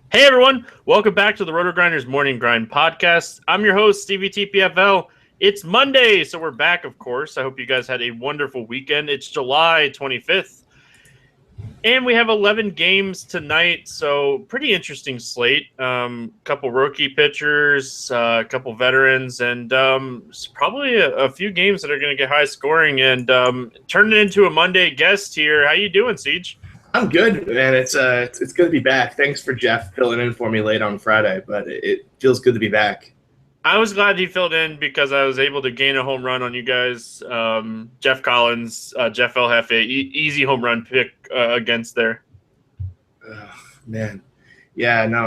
Hey everyone, welcome back to the Roto Grinders Morning Grind podcast. I'm your host, Stevie TPFL. It's Monday, so we're back, of course. I hope you guys had a wonderful weekend. It's July 25th, and we have 11 games tonight, so pretty interesting slate. Couple rookie pitchers, a couple veterans, and probably a few games that are going to get high scoring. And turn it into a Monday guest here. How you doing, Siege? I'm good, man. It's good to be back. Thanks for Jeff filling in for me late on Friday, but it feels good to be back. I was glad he filled in because I was able to gain a home run on you guys. Jeff Collins, Jeff El Jefe, easy home run pick against there. Man, yeah, no,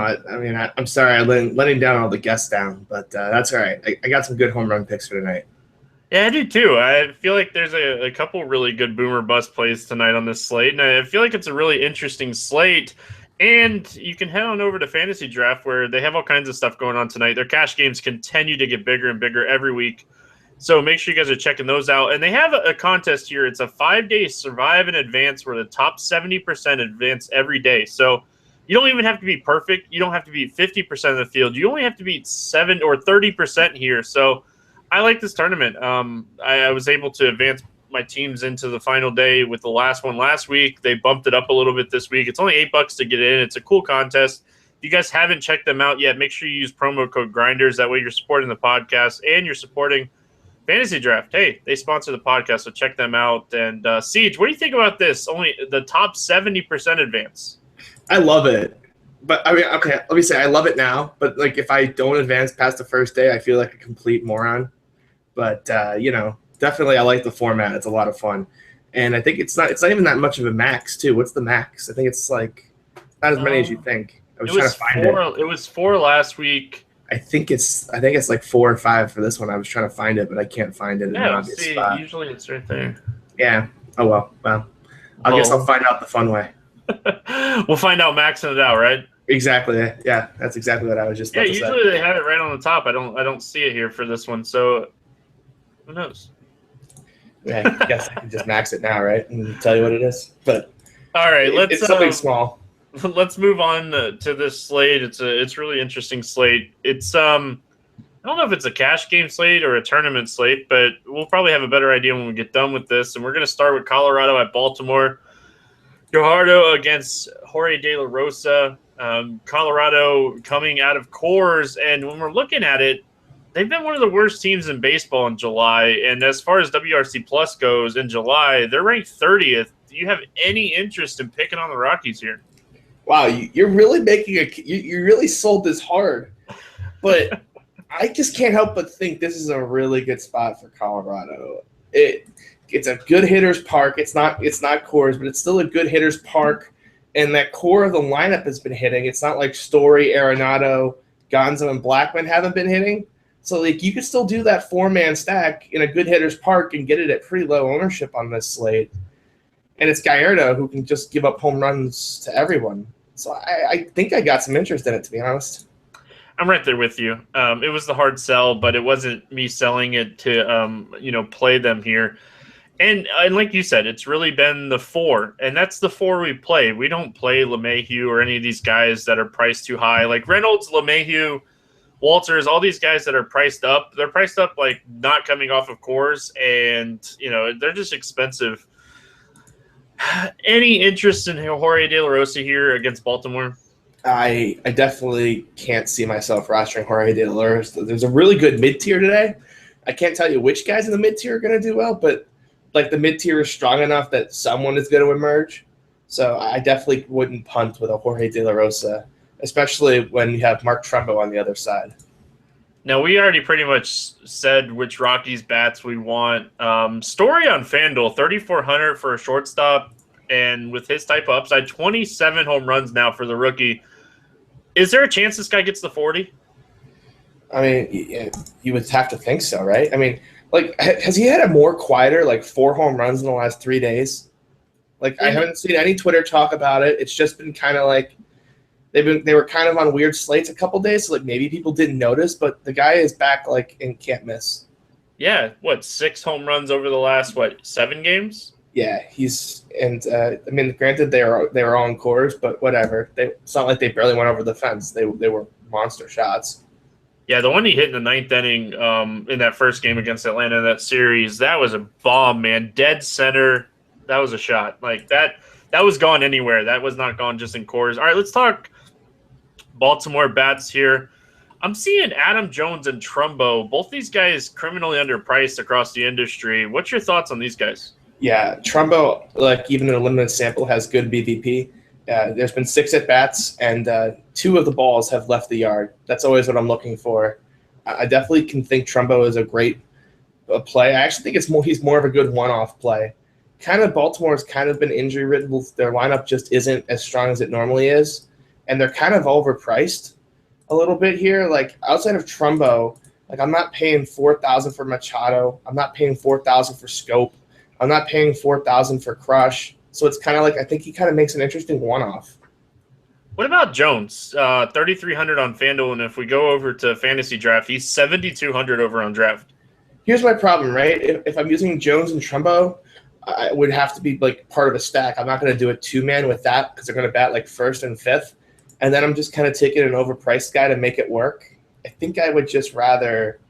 I'm sorry I letting down all the guests down, but that's all right. I got some good home run picks for tonight. Yeah, I do too. I feel like there's a couple really good boomer bust plays tonight on this slate, and I feel like it's a really interesting slate. And you can head on over to Fantasy Draft where they have all kinds of stuff going on tonight. Their cash games continue to get bigger and bigger every week. So make sure you guys are checking those out. And they have a contest here. It's a 5-day survive and advance where the top 70% advance every day. So you don't even have to be perfect. You don't have to be 50% of the field. You only have to be 7 or 30% here. So I like this tournament. I was able to advance my teams into the final day with the last one last week. They bumped it up a little bit this week. It's only $8 to get in. It's a cool contest. If you guys haven't checked them out yet, make sure you use promo code Grinders. That way you're supporting the podcast and you're supporting Fantasy Draft. Hey, they sponsor the podcast, so check them out. And Siege, what do you think about this? Only the top 70% advance. I love it, but I mean, okay, let me say I love it now. But like, if I don't advance past the first day, I feel like a complete moron. But definitely I like the format. It's a lot of fun, and I think it's not even that much of a max too. What's the max? I think it's like not as many as you think. I was trying to find it. It was 4 last week. I think it's like 4 or 5 for this one. I was trying to find it, but I can't find it in an obvious spot. Usually it's right there. Yeah. Oh well. I guess I'll find out the fun way. We'll find out maxing it out, right? Exactly. Yeah, that's exactly what I was just about to say. Usually they have it right on the top. I don't see it here for this one, so who knows? Yeah, I guess I can just max it now, right? And tell you what it is. But all right, it's something small. Let's move on to this slate. It's really interesting slate. It's I don't know if it's a cash game slate or a tournament slate, but we'll probably have a better idea when we get done with this. And we're going to start with Colorado at Baltimore. Guajardo against Jorge De La Rosa. Colorado coming out of Coors, and when we're looking at it, they've been one of the worst teams in baseball in July. And as far as WRC Plus goes in July, they're ranked 30th. Do you have any interest in picking on the Rockies here? Wow, you're really making you really sold this hard, but I just can't help but think this is a really good spot for Colorado. It's a good hitter's park. It's not Coors, but it's still a good hitter's park. And that core of the lineup has been hitting. It's not like Story, Arenado, Gonzo, and Blackman haven't been hitting. So like you could still do that 4-man stack in a good hitter's park and get it at pretty low ownership on this slate. And it's Gallardo who can just give up home runs to everyone. So I think I got some interest in it, to be honest. I'm right there with you. It was the hard sell, but it wasn't me selling it to play them here. And like you said, it's really been the 4, and that's the 4 we play. We don't play LeMahieu or any of these guys that are priced too high. Like Reynolds, LeMahieu, Walters, all these guys that are priced up. They're priced up like not coming off of Coors, and they're just expensive. Any interest in Jorge De La Rosa here against Baltimore? I definitely can't see myself rostering Jorge De La Rosa. There's a really good mid-tier today. I can't tell you which guys in the mid-tier are going to do well, but like the mid-tier is strong enough that someone is going to emerge. So I definitely wouldn't punt with a Jorge De La Rosa, especially when you have Mark Trumbo on the other side. Now, we already pretty much said which Rockies bats we want. Story on FanDuel, 3,400 for a shortstop, and with his type of upside, 27 home runs now for the rookie. Is there a chance this guy gets the 40? I mean, you would have to think so, right? I mean, like, has he had a more quieter, like 4 home runs in the last 3 days? Like, I haven't seen any Twitter talk about it. It's just been kind of like they were kind of on weird slates a couple days, so like maybe people didn't notice, but the guy is back like and can't miss. Yeah, 6 home runs over the last 7 games? Yeah, he's and I mean, granted they were all in cores, but whatever. It's not like they barely went over the fence. They were monster shots. Yeah, the one he hit in the ninth inning in that first game against Atlanta in that series, that was a bomb, man. Dead center. That was a shot. Like that was gone anywhere. That was not gone just in cores. All right, let's talk Baltimore bats here. I'm seeing Adam Jones and Trumbo, both these guys criminally underpriced across the industry. What's your thoughts on these guys? Yeah, Trumbo, like even in a limited sample, has good BVP. There's been 6 at bats, and 2 of the balls have left the yard. That's always what I'm looking for. I definitely can think Trumbo is a great play. I actually think he's more of a good one-off play. Kind of Baltimore's kind of been injury ridden. Their lineup just isn't as strong as it normally is, and they're kind of overpriced a little bit here. Like outside of Trumbo, like I'm not paying $4,000 for Machado. I'm not paying $4,000 for Scope. I'm not paying $4,000 for Crush. So it's kind of like I think he kind of makes an interesting one-off. What about Jones? 3,300 on FanDuel, and if we go over to Fantasy Draft, he's 7,200 over on Draft. Here's my problem, right? If I'm using Jones and Trumbo, I would have to be like part of a stack. I'm not going to do a 2-man with that because they're going to bat like 1st and 5th. And then I'm just kind of taking an overpriced guy to make it work. I think I would just rather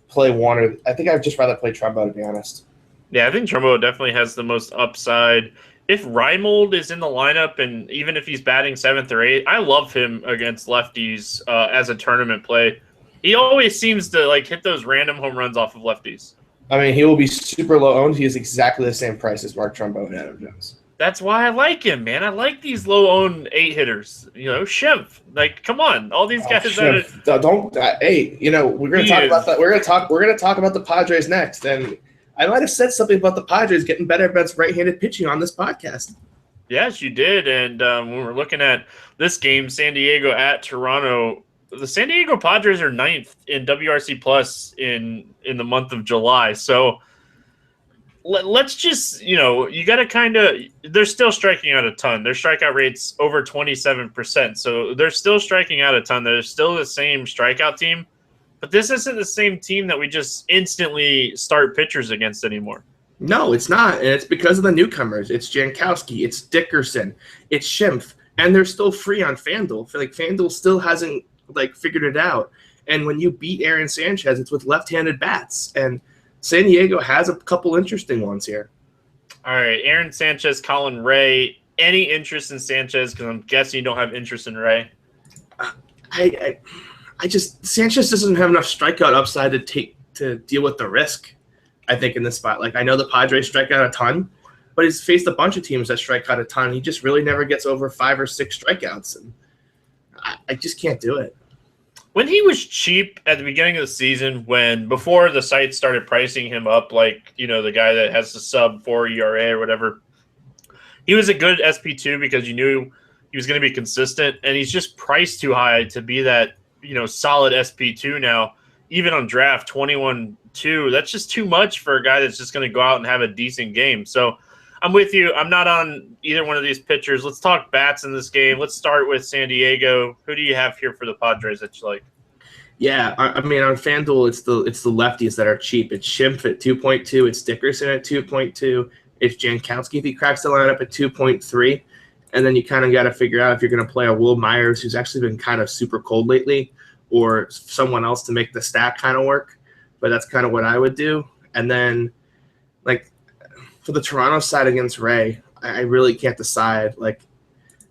play one, I think I'd just rather play Trumbo, to be honest. Yeah, I think Trumbo definitely has the most upside. If Reimold is in the lineup, and even if he's batting 7th or 8th, I love him against lefties as a tournament play. He always seems to like hit those random home runs off of lefties. I mean, he will be super low owned. He is exactly the same price as Mark Trumbo and Adam Jones. That's why I like him, man. I like these low-owned 8 hitters. You know, Schimpf. Like, come on, all these guys. Hey, you know, we're gonna talk about that. We're gonna talk about the Padres next, and I might have said something about the Padres getting better against right-handed pitching on this podcast. Yes, you did. And when we're looking at this game, San Diego at Toronto, the San Diego Padres are 9th in WRC plus in the month of July. So let's just, you got to kind of – they're still striking out a ton. Their strikeout rate's over 27%. So they're still striking out a ton. They're still the same strikeout team. But this isn't the same team that we just instantly start pitchers against anymore. No, it's not. And it's because of the newcomers. It's Jankowski. It's Dickerson. It's Schimpf. And they're still free on FanDuel. Like FanDuel still hasn't figured it out. And when you beat Aaron Sanchez, it's with left-handed bats. And San Diego has a couple interesting ones here. All right, Aaron Sanchez, Colin Ray. Any interest in Sanchez? Because I'm guessing you don't have interest in Ray. Sanchez doesn't have enough strikeout upside to deal with the risk, I think, in this spot. Like, I know the Padres strike out a ton, but he's faced a bunch of teams that strike out a ton. He just really never gets over 5 or 6 strikeouts, and I just can't do it. When he was cheap at the beginning of the season, before the site started pricing him up, like, the guy that has the sub 4 ERA or whatever, he was a good SP2 because you knew he was going to be consistent, and he's just priced too high to be that, solid SP2 now. Even on draft, 21-2, that's just too much for a guy that's just going to go out and have a decent game. So I'm with you. I'm not on either one of these pitchers. Let's talk bats in this game. Let's start with San Diego. Who do you have here for the Padres that you like? Yeah, I mean, on FanDuel, it's the lefties that are cheap. It's Schimpf at 2.2. It's Dickerson at 2.2. It's Jankowski if he cracks the lineup at 2.3. And then you kind of got to figure out if you're going to play a Will Myers, who's actually been kind of super cold lately, or someone else to make the stack kind of work. But that's kind of what I would do. And then, for the Toronto side against Ray, I really can't decide.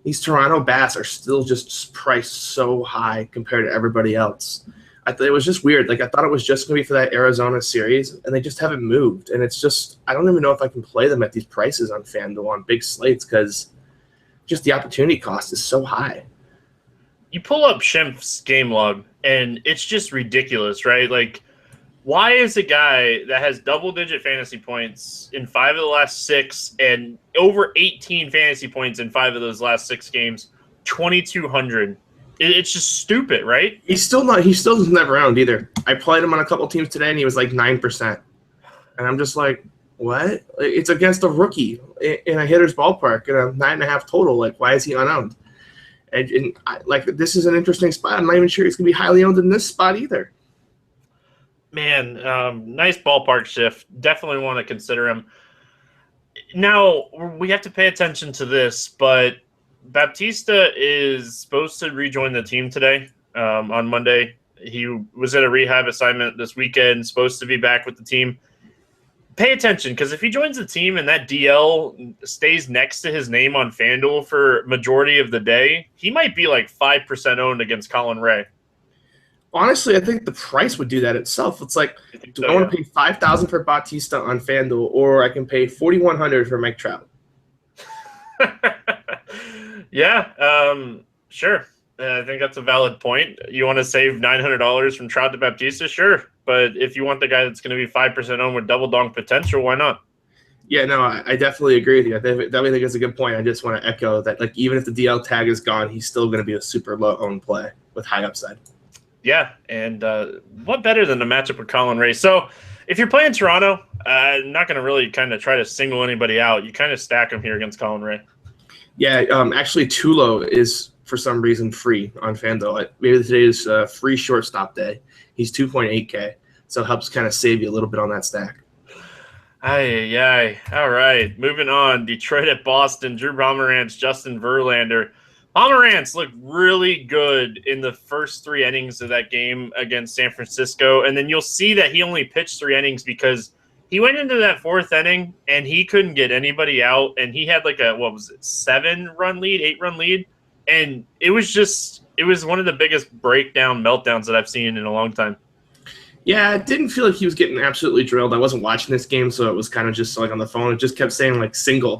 These Toronto bats are still just priced so high compared to everybody else. I thought it was just weird. I thought it was just going to be for that Arizona series, and they just haven't moved. And it's just – I don't even know if I can play them at these prices on FanDuel on big slates because just the opportunity cost is so high. You pull up Schimpf's game log, and it's just ridiculous, right? Why is a guy that has double-digit fantasy points in 5 of the last 6 and over 18 fantasy points in 5 of those last 6 games, 2,200? It's just stupid, right? He still doesn't have around either. I played him on a couple teams today, and he was 9%. And I'm just like, what? It's against a rookie in a hitter's ballpark and a 9.5 total. Why is he unowned? And this is an interesting spot. I'm not even sure he's going to be highly owned in this spot either. Man, nice ballpark shift. Definitely want to consider him. Now we have to pay attention to this, but Baptista is supposed to rejoin the team today, on Monday. He was at a rehab assignment this weekend, supposed to be back with the team. Pay attention, because if he joins the team and that DL stays next to his name on FanDuel for majority of the day, he might be like 5% owned against Colin Ray. Honestly, I think the price would do that itself. It's like, do I want to pay $5,000 for Bautista on FanDuel, or I can pay $4,100 for Mike Trout? Yeah, sure. I think that's a valid point. You want to save $900 from Trout to Baptista? Sure. But if you want the guy that's going to be 5% owned with double dong potential, why not? Yeah, no, I definitely agree with you. I definitely think it's a good point. I just want to echo that, like, even if the DL tag is gone, he's still going to be a super low owned play with high upside. Yeah, and what better than a matchup with Colin Ray? So if you're playing Toronto, I'm not going to really kind of try to single anybody out. You kind of stack them here against Colin Ray. Yeah, actually, Tulo is for some reason free on FanDuel. Maybe today's free shortstop day. He's 2.8K, so it helps kind of save you a little bit on that stack. Aye. All right, moving on. Detroit at Boston. Drew Pomeranz, Justin Verlander. Pomeranz looked really good in the first 3 innings of that game against San Francisco, and then you'll see that he only pitched 3 innings because he went into that 4th inning and he couldn't get anybody out, and he had like a 7-run lead, 8-run lead, and it was one of the biggest meltdowns that I've seen in a long time. Yeah, it didn't feel like he was getting absolutely drilled. I wasn't watching this game, so it was kind of just like on the phone. It just kept saying like single.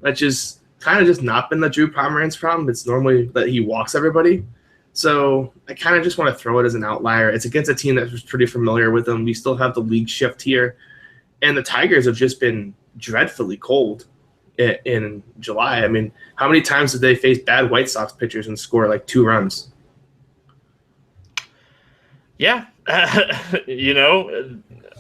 That's just kind of just not been the Drew Pomeranz problem. It's normally that he walks everybody. So I kind of just want to throw it as an outlier. It's against a team that was pretty familiar with him. We still have the league shift here. And the Tigers have just been dreadfully cold in July. I mean, how many times did they face bad White Sox pitchers and score like 2 runs? Yeah.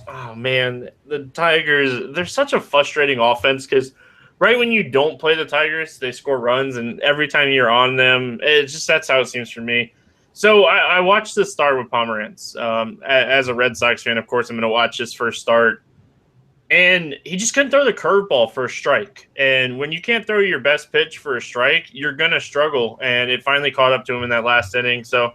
Oh, man, the Tigers, they're such a frustrating offense because right when you don't play the Tigers, they score runs, and every time you're on them, that's how it seems for me. So I watched this start with Pomeranz. As a Red Sox fan, of course, I'm going to watch his first start. And he just couldn't throw the curveball for a strike. And when you can't throw your best pitch for a strike, you're going to struggle. And it finally caught up to him in that last inning. So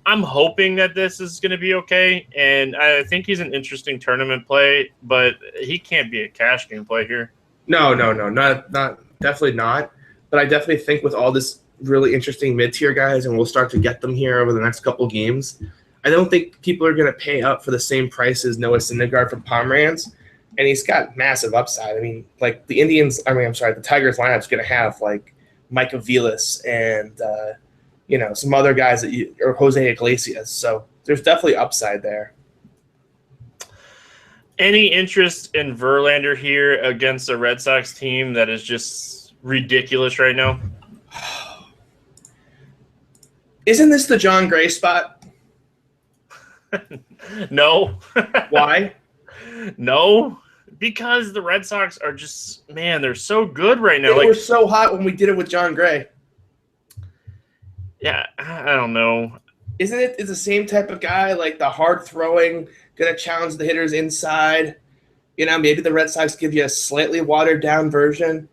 I'm hoping that this is going to be okay. And I think he's an interesting tournament play, but he can't be a cash game play here. No, not definitely not. But I definitely think with all this really interesting mid-tier guys, and we'll start to get them here over the next couple games, I don't think people are going to pay up for the same price as Noah Syndergaard from Pomeranz. And he's got massive upside. I mean, like the Tigers lineup's going to have like Micah Vilas and some other guys or Jose Iglesias. So there's definitely upside there. Any interest in Verlander here against a Red Sox team that is just ridiculous right now? Isn't this the John Gray spot? No. Why? No, because the Red Sox are just, man, they're so good right now. They were so hot when we did it with John Gray. Yeah, I don't know. Isn't it? It's the same type of guy, like the hard throwing, going to challenge the hitters inside. Maybe the Red Sox give you a slightly watered down version.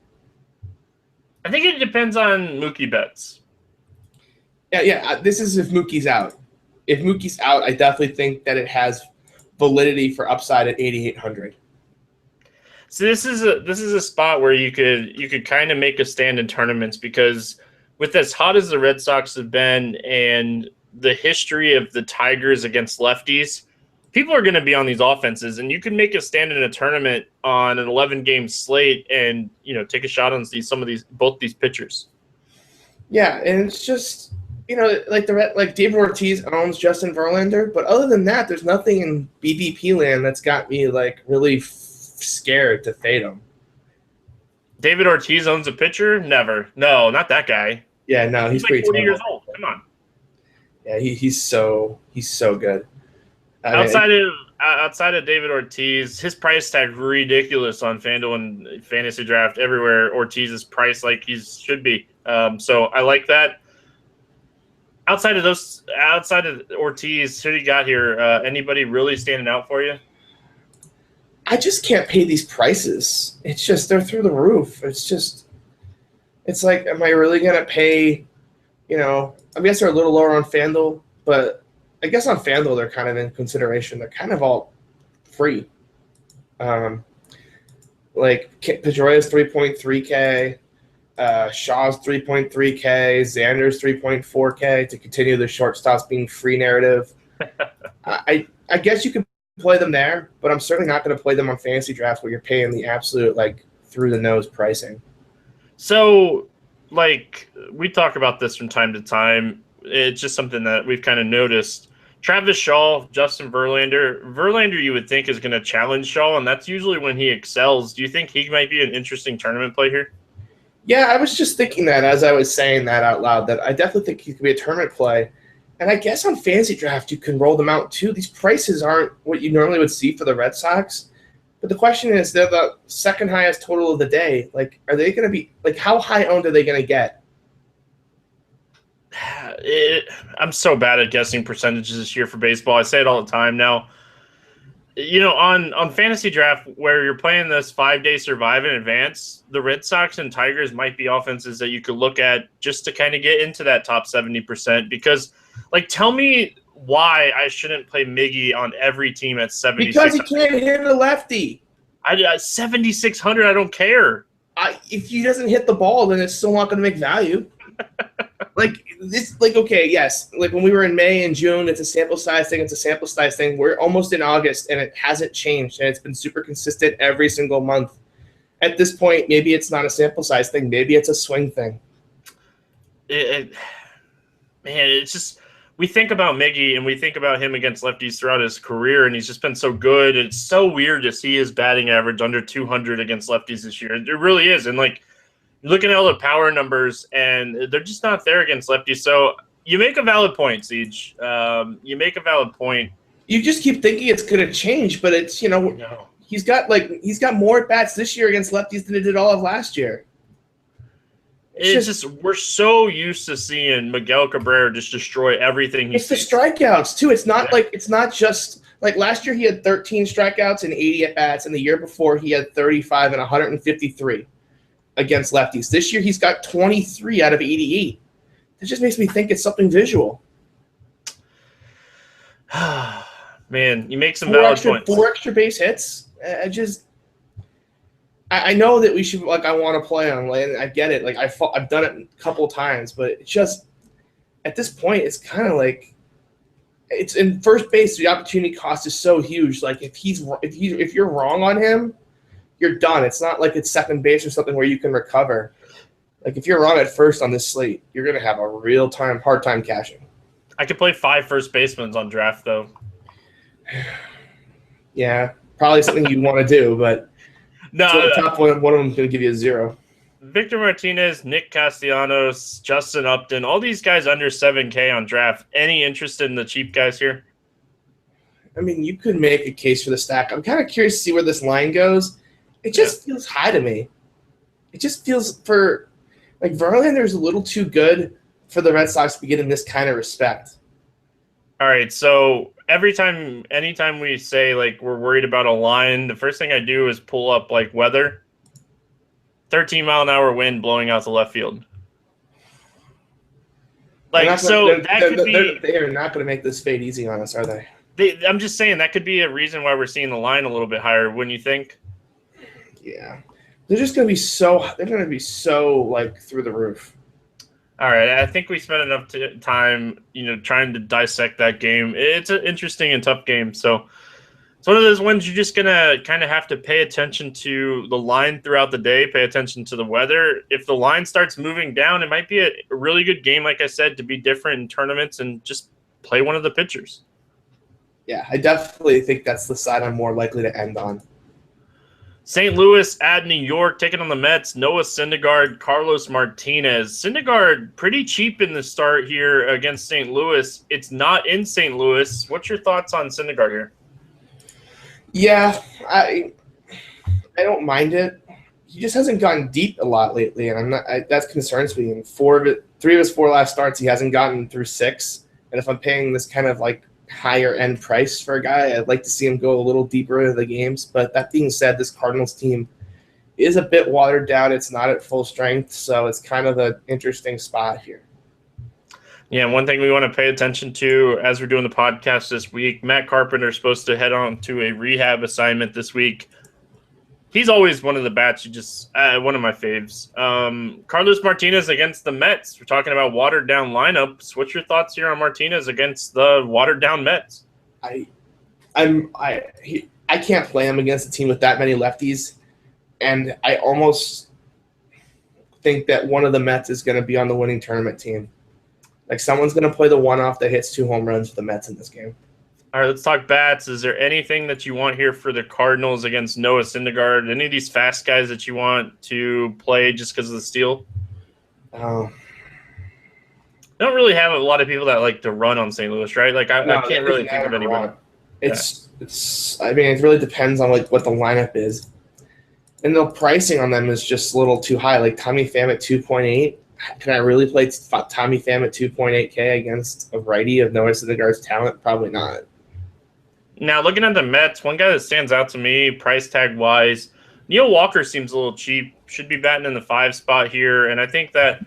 I think it depends on Mookie Betts. Yeah. This is if Mookie's out. If Mookie's out, I definitely think that it has validity for upside at 8,800. So this is a spot where you could kind of make a stand in tournaments, because with as hot as the Red Sox have been and the history of the Tigers against lefties, people are going to be on these offenses, and you can make a stand in a tournament on an 11-game slate and take a shot on both these pitchers. Yeah, and it's just like David Ortiz owns Justin Verlander, but other than that, there's nothing in BBP land that's got me like really scared to fade him. David Ortiz owns a pitcher? Never. No, not that guy. Yeah, no, he's like pretty 40 years old. Come on. Yeah, he's so good. Outside of David Ortiz, his price tag ridiculous on FanDuel and Fantasy Draft everywhere. Ortiz is priced like he should be. So I like that. Outside of Ortiz, who do you got here? Anybody really standing out for you? I just can't pay these prices. It's just they're through the roof. It's like, am I really gonna pay? I guess they're a little lower on FanDuel, but I guess on FanDuel they're kind of in consideration. They're kind of all free. Like Pedroia's 3.3K, Shaw's 3.3K, Xander's 3.4K to continue the shortstops being free narrative. I guess you can play them there, but I'm certainly not going to play them on fantasy drafts where you're paying the absolute like through the nose pricing. So, like, we talk about this from time to time. It's just something that we've kind of noticed. Travis Shaw, Justin Verlander. Verlander, you would think, is going to challenge Shaw, and that's usually when he excels. Do you think he might be an interesting tournament play here? Yeah, I was just thinking that as I was saying that out loud, that I definitely think he could be a tournament play. And I guess on fantasy draft, you can roll them out too. These prices aren't what you normally would see for the Red Sox. But the question is, they're the second highest total of the day. Like, are they going to be – like, how high owned are they going to get? I'm so bad at guessing percentages this year for baseball. I say it all the time now. On fantasy draft where you're playing this 5-day survive in advance, the Red Sox and Tigers might be offenses that you could look at just to kind of get into that top 70% because, like, tell me why I shouldn't play Miggy on every team at 7,600. Because he can't hit a lefty. 7,600, I don't care. If he doesn't hit the ball, then it's still not going to make value. Okay, yes. Like when we were in May and June, it's a sample size thing. It's a sample size thing. We're almost in August, and it hasn't changed, and it's been super consistent every single month. At this point, maybe it's not a sample size thing. Maybe it's a swing thing. It's just we think about Miggy and we think about him against lefties throughout his career, and he's just been so good. It's so weird to see his batting average under 200 against lefties this year. It really is, and like. Looking at all the power numbers, and they're just not there against lefties. So you make a valid point, Siege. You make a valid point. You just keep thinking it's going to change, but it's No. he's got more at bats this year against lefties than he did all of last year. It's just we're so used to seeing Miguel Cabrera just destroy everything. It's the strikeouts too. It's not just like last year he had 13 strikeouts and 80 at bats, and the year before he had 35 and 153. Against lefties. This year he's got 23 out of 88. It just makes me think it's something visual. Man, you make some valid points. 4 extra base hits. I know that we should I want to play on. Like, I get it. Like I've done it a couple of times, but it's just at this point it's kind of like it's in first base. The opportunity cost is so huge. Like if you're wrong on him, you're done. It's not like it's second base or something where you can recover. Like if you're wrong at first on this slate, you're going to have a hard time cashing. I could play 5 first basemen on draft though. Yeah, probably something you'd want to do, but no. Top one of them's going to give you a 0. Victor Martinez, Nick Castellanos, Justin Upton, all these guys under 7K on draft. Any interest in the cheap guys here? I mean, you could make a case for the stack. I'm kind of curious to see where this line goes. It just feels high to me. It just feels like Verlander's a little too good for the Red Sox to be getting this kind of respect. All right, so anytime we say like we're worried about a line, the first thing I do is pull up like weather. 13-mile-an-hour wind blowing out the left field. Like they are not going to make this fade easy on us, are they? I'm just saying that could be a reason why we're seeing the line a little bit higher. Wouldn't you think? Yeah, they're just going to be so like through the roof. All right, I think we spent enough time, trying to dissect that game. It's an interesting and tough game. So it's one of those ones you're just going to kind of have to pay attention to the line throughout the day, pay attention to the weather. If the line starts moving down, it might be a really good game, like I said, to be different in tournaments and just play one of the pitchers. Yeah, I definitely think that's the side I'm more likely to end on. St. Louis at New York, taking on the Mets, Noah Syndergaard, Carlos Martinez. Syndergaard, pretty cheap in the start here against St. Louis. It's not in St. Louis. What's your thoughts on Syndergaard here? Yeah, I don't mind it. He just hasn't gone deep a lot lately, and that concerns me. In 3 of his 4 last starts, he hasn't gotten through 6. And if I'm paying this kind of like higher end price for a guy. I'd like to see him go a little deeper into the games. But that being said, this Cardinals team is a bit watered down. It's not at full strength, so it's kind of an interesting spot here. Yeah, one thing we want to pay attention to as we're doing the podcast this week, Matt Carpenter is supposed to head on to a rehab assignment this week. He's always one of the bats one of my faves. Carlos Martinez against the Mets. We're talking about watered down lineups. What's your thoughts here on Martinez against the watered down Mets? I can't play him against a team with that many lefties, and I almost think that one of the Mets is going to be on the winning tournament team. Like, someone's going to play the one-off that hits 2 home runs for the Mets in this game. All right, let's talk bats. Is there anything that you want here for the Cardinals against Noah Syndergaard? Any of these fast guys that you want to play just because of the steal? Oh. They don't really have a lot of people that like to run on St. Louis, right? Like, I can't really think of anyone. I mean, it really depends on like what the lineup is. And the pricing on them is just a little too high. Like Tommy Pham at 2.8. Can I really play Tommy Pham at 2.8K against a righty of Noah Syndergaard's talent? Probably not. Now, looking at the Mets, one guy that stands out to me, price tag wise, Neil Walker seems a little cheap. Should be batting in the 5 spot here. And I think that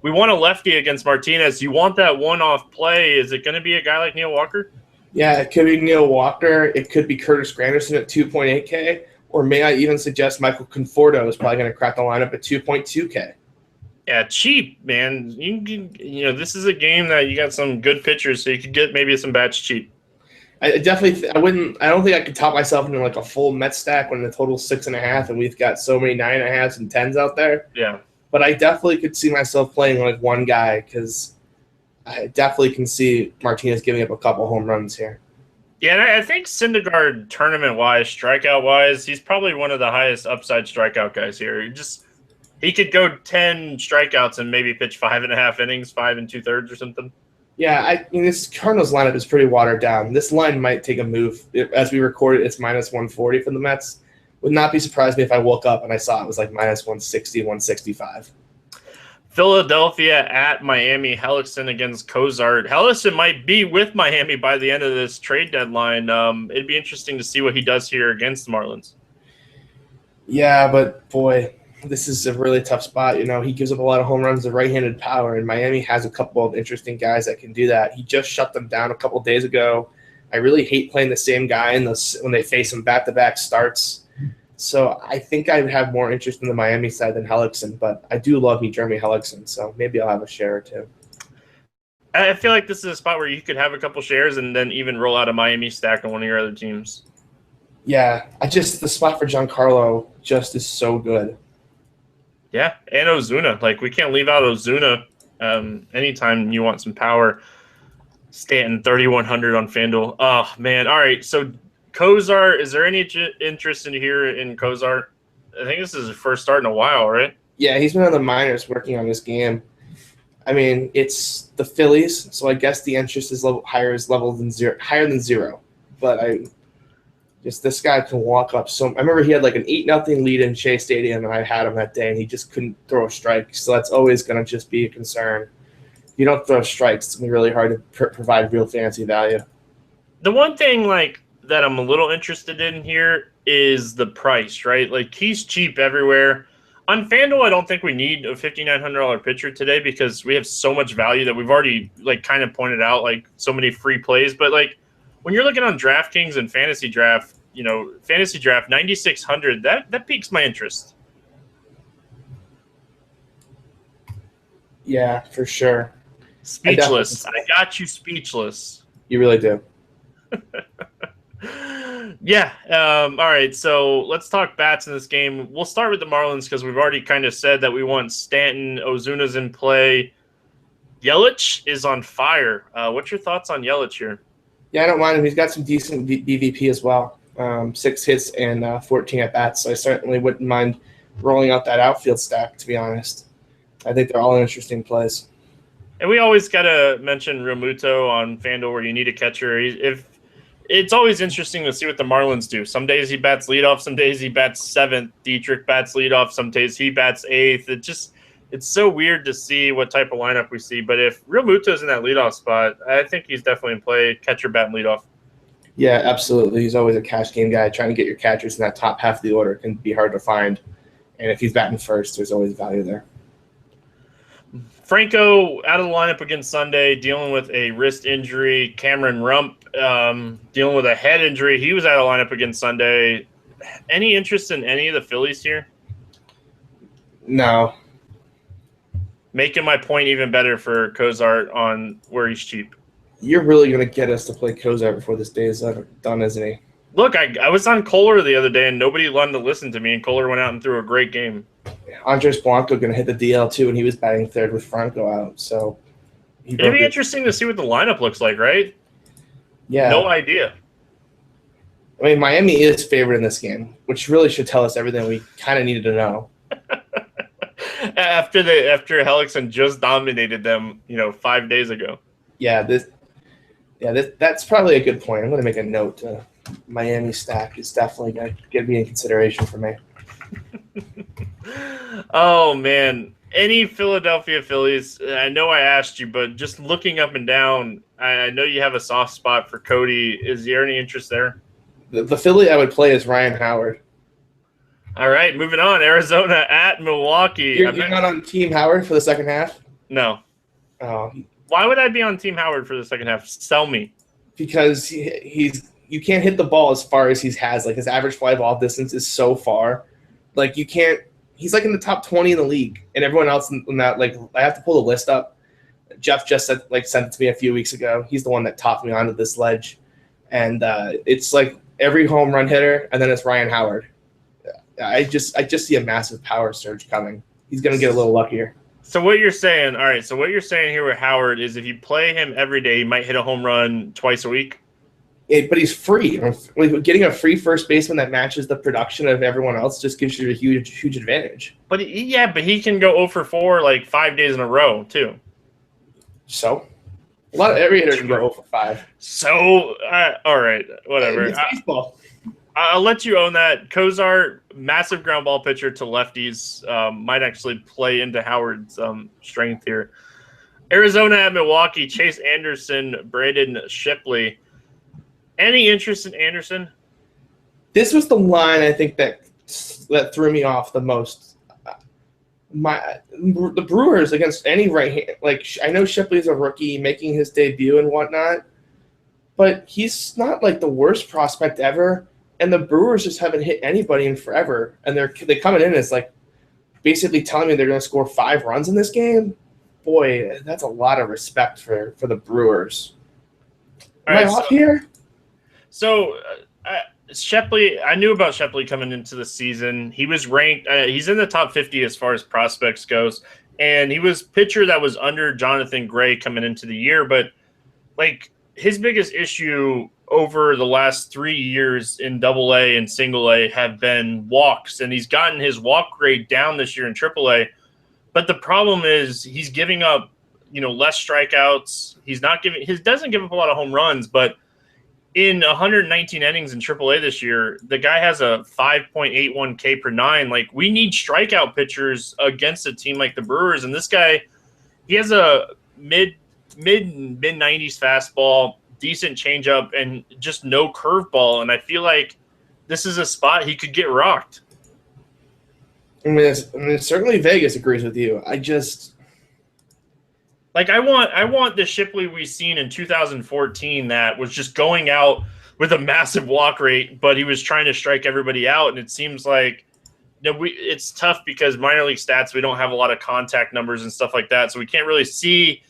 we want a lefty against Martinez. You want that one-off play. Is it going to be a guy like Neil Walker? Yeah, it could be Neil Walker. It could be Curtis Granderson at 2.8K. Or may I even suggest Michael Conforto is probably going to crack the lineup at 2.2K. Yeah, cheap, man. This is a game that you got some good pitchers, so you could get maybe some bats cheap. I don't think I could top myself into like a full Met stack when the total's 6.5, and we've got so many 9.5s and 10s out there. Yeah. But I definitely could see myself playing like one guy because I definitely can see Martinez giving up a couple home runs here. Yeah, and I think Syndergaard, tournament-wise, strikeout-wise, he's probably one of the highest upside strikeout guys here. He could go 10 strikeouts and maybe pitch 5.5 innings, 5 2/3 or something. Yeah, this Cardinals lineup is pretty watered down. This line might take a move. As we record it, it's minus 140 for the Mets. Would not be surprised me if I woke up and I saw it was like minus 160, 165. Philadelphia at Miami, Hellickson against Cozart. Hellickson might be with Miami by the end of this trade deadline. It'd be interesting to see what he does here against the Marlins. Yeah, but boy, this is a really tough spot. He gives up a lot of home runs with right-handed power, and Miami has a couple of interesting guys that can do that. He just shut them down a couple of days ago. I really hate playing the same guy when they face him back-to-back starts. So I think I would have more interest in the Miami side than Hellickson, but I do love me Jeremy Hellickson, so maybe I'll have a share or two. I feel like this is a spot where you could have a couple shares and then even roll out a Miami stack on one of your other teams. Yeah, the spot for Giancarlo just is so good. Yeah, and Ozuna. Like, we can't leave out Ozuna anytime you want some power. Stanton, 3,100 on FanDuel. Oh, man. All right, so Cozart, is there any interest in here in Cozart? I think this is his first start in a while, right? Yeah, he's been on the minors working on this game. I mean, it's the Phillies, so I guess the interest is higher than zero. But this guy can walk up. So I remember he had like an 8-0 lead in Shea Stadium, and I had him that day, and he just couldn't throw a strike. So that's always going to just be a concern. If you don't throw strikes, it's going to be really hard to provide real fantasy value. The one thing that I'm a little interested in here is the price, right? Like, he's cheap everywhere. On FanDuel, I don't think we need a $5,900 pitcher today because we have so much value that we've already kind of pointed out, so many free plays. But when you're looking on DraftKings and Fantasy Draft, 9,600, that piques my interest. Yeah, for sure. Speechless. I got you speechless. You really do. Yeah. All right. So let's talk bats in this game. We'll start with the Marlins because we've already kind of said that we want Stanton. Ozuna's in play. Yelich is on fire. What's your thoughts on Yelich here? Yeah, I don't mind him. He's got some decent BVP as well. 6 hits and 14 at-bats. So I certainly wouldn't mind rolling out that outfield stack, to be honest. I think they're all interesting plays. And we always got to mention Realmuto on FanDuel where you need a catcher. It's always interesting to see what the Marlins do. Some days he bats leadoff. Some days he bats 7th. Dietrich bats leadoff. Some days he bats 8th. it's so weird to see what type of lineup we see. But if Real Muto's in that leadoff spot, I think he's definitely in play. Catcher, bat, and leadoff. Yeah, absolutely. He's always a cash game guy. Trying to get your catchers in that top half of the order can be hard to find. And if he's batting first, there's always value there. Franco out of the lineup against Sunday, dealing with a wrist injury. Cameron Rump dealing with a head injury. He was out of the lineup against Sunday. Any interest in any of the Phillies here? No. Making my point even better for Cozart on where he's cheap. You're really going to get us to play Cozart before this day is done, isn't he? Look, I was on Kohler the other day, and nobody wanted to listen to me, and Kohler went out and threw a great game. Andres Blanco going to hit the DL too, and he was batting third with Franco out. So it'd be interesting to see what the lineup looks like, right? Yeah. No idea. I mean, Miami is favored in this game, which really should tell us everything we kind of needed to know. after Hellickson just dominated them, 5 days ago. Yeah, that's probably a good point. I'm going to make a note. Miami stack is definitely going to be in consideration for me. Oh, man. Any Philadelphia Phillies? I know I asked you, but just looking up and down, I know you have a soft spot for Cody. Is there any interest there? The Philly I would play is Ryan Howard. All right, moving on. Arizona at Milwaukee. You're not on Team Howard for the second half? No. Oh. Why would I be on Team Howard for the second half? Sell me. Because you can't hit the ball as far as he has. Like, his average fly ball distance is so far. Like, you can't – he's, like, in the top 20 in the league. And everyone else in that – like, I have to pull the list up. Jeff just sent it to me a few weeks ago. He's the one that topped me onto this ledge. And it's, like, every home run hitter, and then it's Ryan Howard. I just see a massive power surge coming. He's going to get a little luckier. So what you're saying here with Howard is if you play him every day, he might hit a home run twice a week? Yeah, but he's free. Getting a free first baseman that matches the production of everyone else just gives you a huge advantage. But he can go 0 for 4 like 5 days in a row too. So every hitter can go 0 for 5. So all right, whatever. It's baseball. I'll let you own that. Cozart, massive ground ball pitcher to lefties, might actually play into Howard's strength here. Arizona at Milwaukee, Chase Anderson, Braden Shipley. Any interest in Anderson? This was the line I think that threw me off the most. The Brewers against any right hand, like I know Shipley's a rookie making his debut and whatnot, but he's not like the worst prospect ever. And the Brewers just haven't hit anybody in forever, and they're coming in as like basically telling me they're going to score 5 runs in this game. Boy, that's a lot of respect for the Brewers. Am I off here? So Shepley, I knew about Shepley coming into the season. He was ranked. He's in the top 50 as far as prospects goes, and he was pitcher that was under Jonathan Gray coming into the year. But like his biggest issue over the last 3 years in Double-A and Single-A have been walks, and he's gotten his walk rate down this year in Triple-A. But the problem is he's giving up, less strikeouts. Doesn't give up a lot of home runs, but in 119 innings in Triple-A this year, the guy has a 5.81 K per 9. Like, we need strikeout pitchers against a team like the Brewers, and this guy, he has a mid 90s fastball, decent changeup, and just no curveball. And I feel like this is a spot he could get rocked. I mean, certainly Vegas agrees with you. I want the Shipley we've seen in 2014 that was just going out with a massive walk rate, but he was trying to strike everybody out. And it seems like it's tough because minor league stats, we don't have a lot of contact numbers and stuff like that. So we can't really see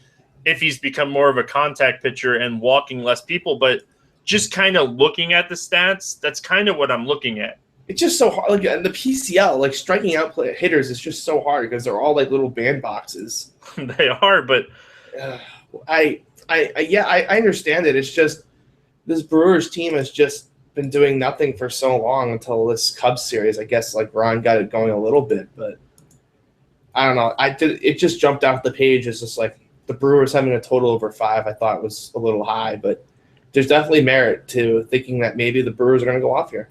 if he's become more of a contact pitcher and walking less people. But just kind of looking at the stats, that's kind of what I'm looking at. It's just so hard. Like the PCL, like striking out hitters is just so hard because they're all like little bandboxes. They are, but I understand it. It's just this Brewers team has just been doing nothing for so long until this Cubs series. I guess like Ron got it going a little bit, but I don't know. It just jumped off the page. It's just like the Brewers having a total over 5. I thought was a little high, but there's definitely merit to thinking that maybe the Brewers are going to go off here.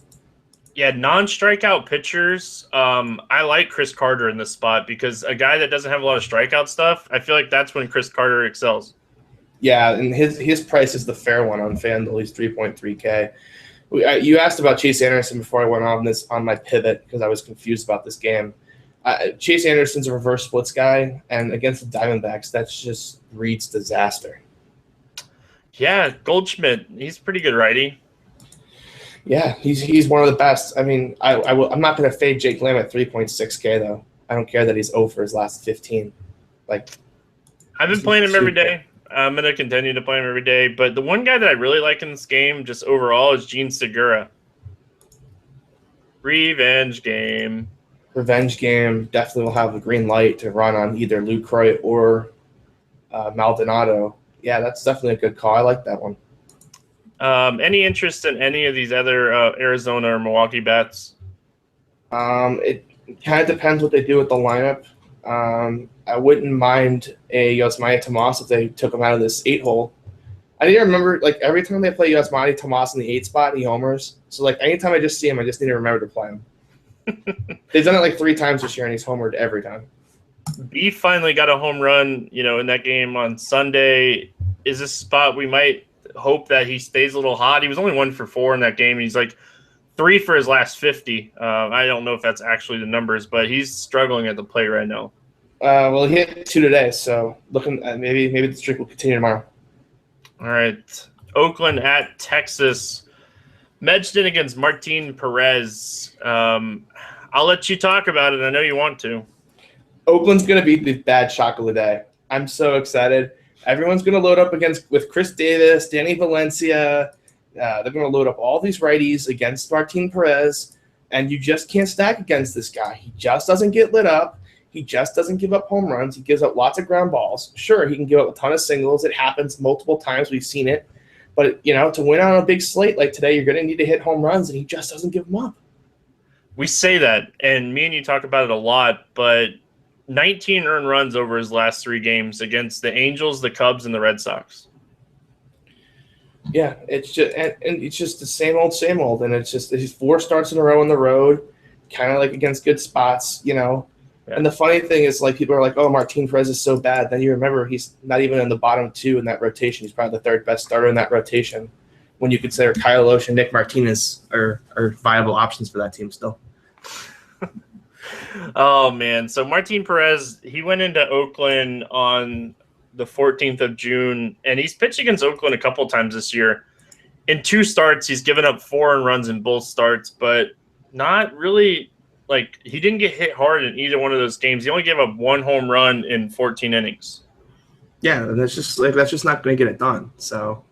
Yeah, non-strikeout pitchers. I like Chris Carter in this spot because a guy that doesn't have a lot of strikeout stuff, I feel like that's when Chris Carter excels. Yeah, and his price is the fair one on FanDuel. He's 3.3K. You asked about Chase Anderson before I went on my pivot because I was confused about this game. Chase Anderson's a reverse splits guy, and against the Diamondbacks, that's just reads disaster. Yeah, Goldschmidt, he's pretty good righty. Yeah, he's one of the best. I mean, I'm not going to fade Jake Lamb at 3.6K though. I don't care that he's 0 for his last 15. Like, I've been playing him every day. I'm going to continue to play him every day. But the one guy that I really like in this game, just overall, is Gene Segura. Revenge game. Definitely will have a green light to run on either Lucroy or Maldonado. Yeah, that's definitely a good call. I like that one. Any interest in any of these other Arizona or Milwaukee bats? It kind of depends what they do with the lineup. I wouldn't mind a Yasmani Tomas if they took him out of this 8-hole. I need to remember, like, every time they play Yasmani Tomas in the 8 spot, he homers. So, like, anytime I just see him, I just need to remember to play him. They've done it like 3 times this year, and he's homered every time. B finally got a home run, in that game on Sunday. Is this spot we might hope that he stays a little hot? He was only 1 for 4 in that game. He's like 3 for his last 50. I don't know if that's actually the numbers, but he's struggling at the plate right now. Well, he hit 2 today, so looking at maybe the streak will continue tomorrow. All right, Oakland at Texas. Medgden against Martin Perez. I'll let you talk about it. I know you want to. Oakland's going to be the bad shock of the day. I'm so excited. Everyone's going to load up with Chris Davis, Danny Valencia. They're going to load up all these righties against Martin Perez, and you just can't stack against this guy. He just doesn't get lit up. He just doesn't give up home runs. He gives up lots of ground balls. Sure, he can give up a ton of singles. It happens multiple times. We've seen it. But, to win on a big slate like today, you're going to need to hit home runs, and he just doesn't give them up. We say that, and me and you talk about it a lot, but 19 earned runs over his last 3 games against the Angels, the Cubs, and the Red Sox. Yeah, it's just and it's just the same old, and it's 4 starts in a row on the road, kind of like against good spots, Yeah. And the funny thing is, like, people are like, "Oh, Martin Perez is so bad." Then you remember he's not even in the bottom 2 in that rotation. He's probably the 3rd best starter in that rotation. When you consider Kyle Lohse and Nick Martinez are viable options for that team still. Oh man! So Martin Perez, he went into Oakland on the 14th of June, and he's pitched against Oakland a couple times this year. In 2 starts, he's given up 4 earned runs in both starts, but not really. Like, he didn't get hit hard in either one of those games. He only gave up 1 home run in 14 innings. Yeah, and that's just not going to get it done. So,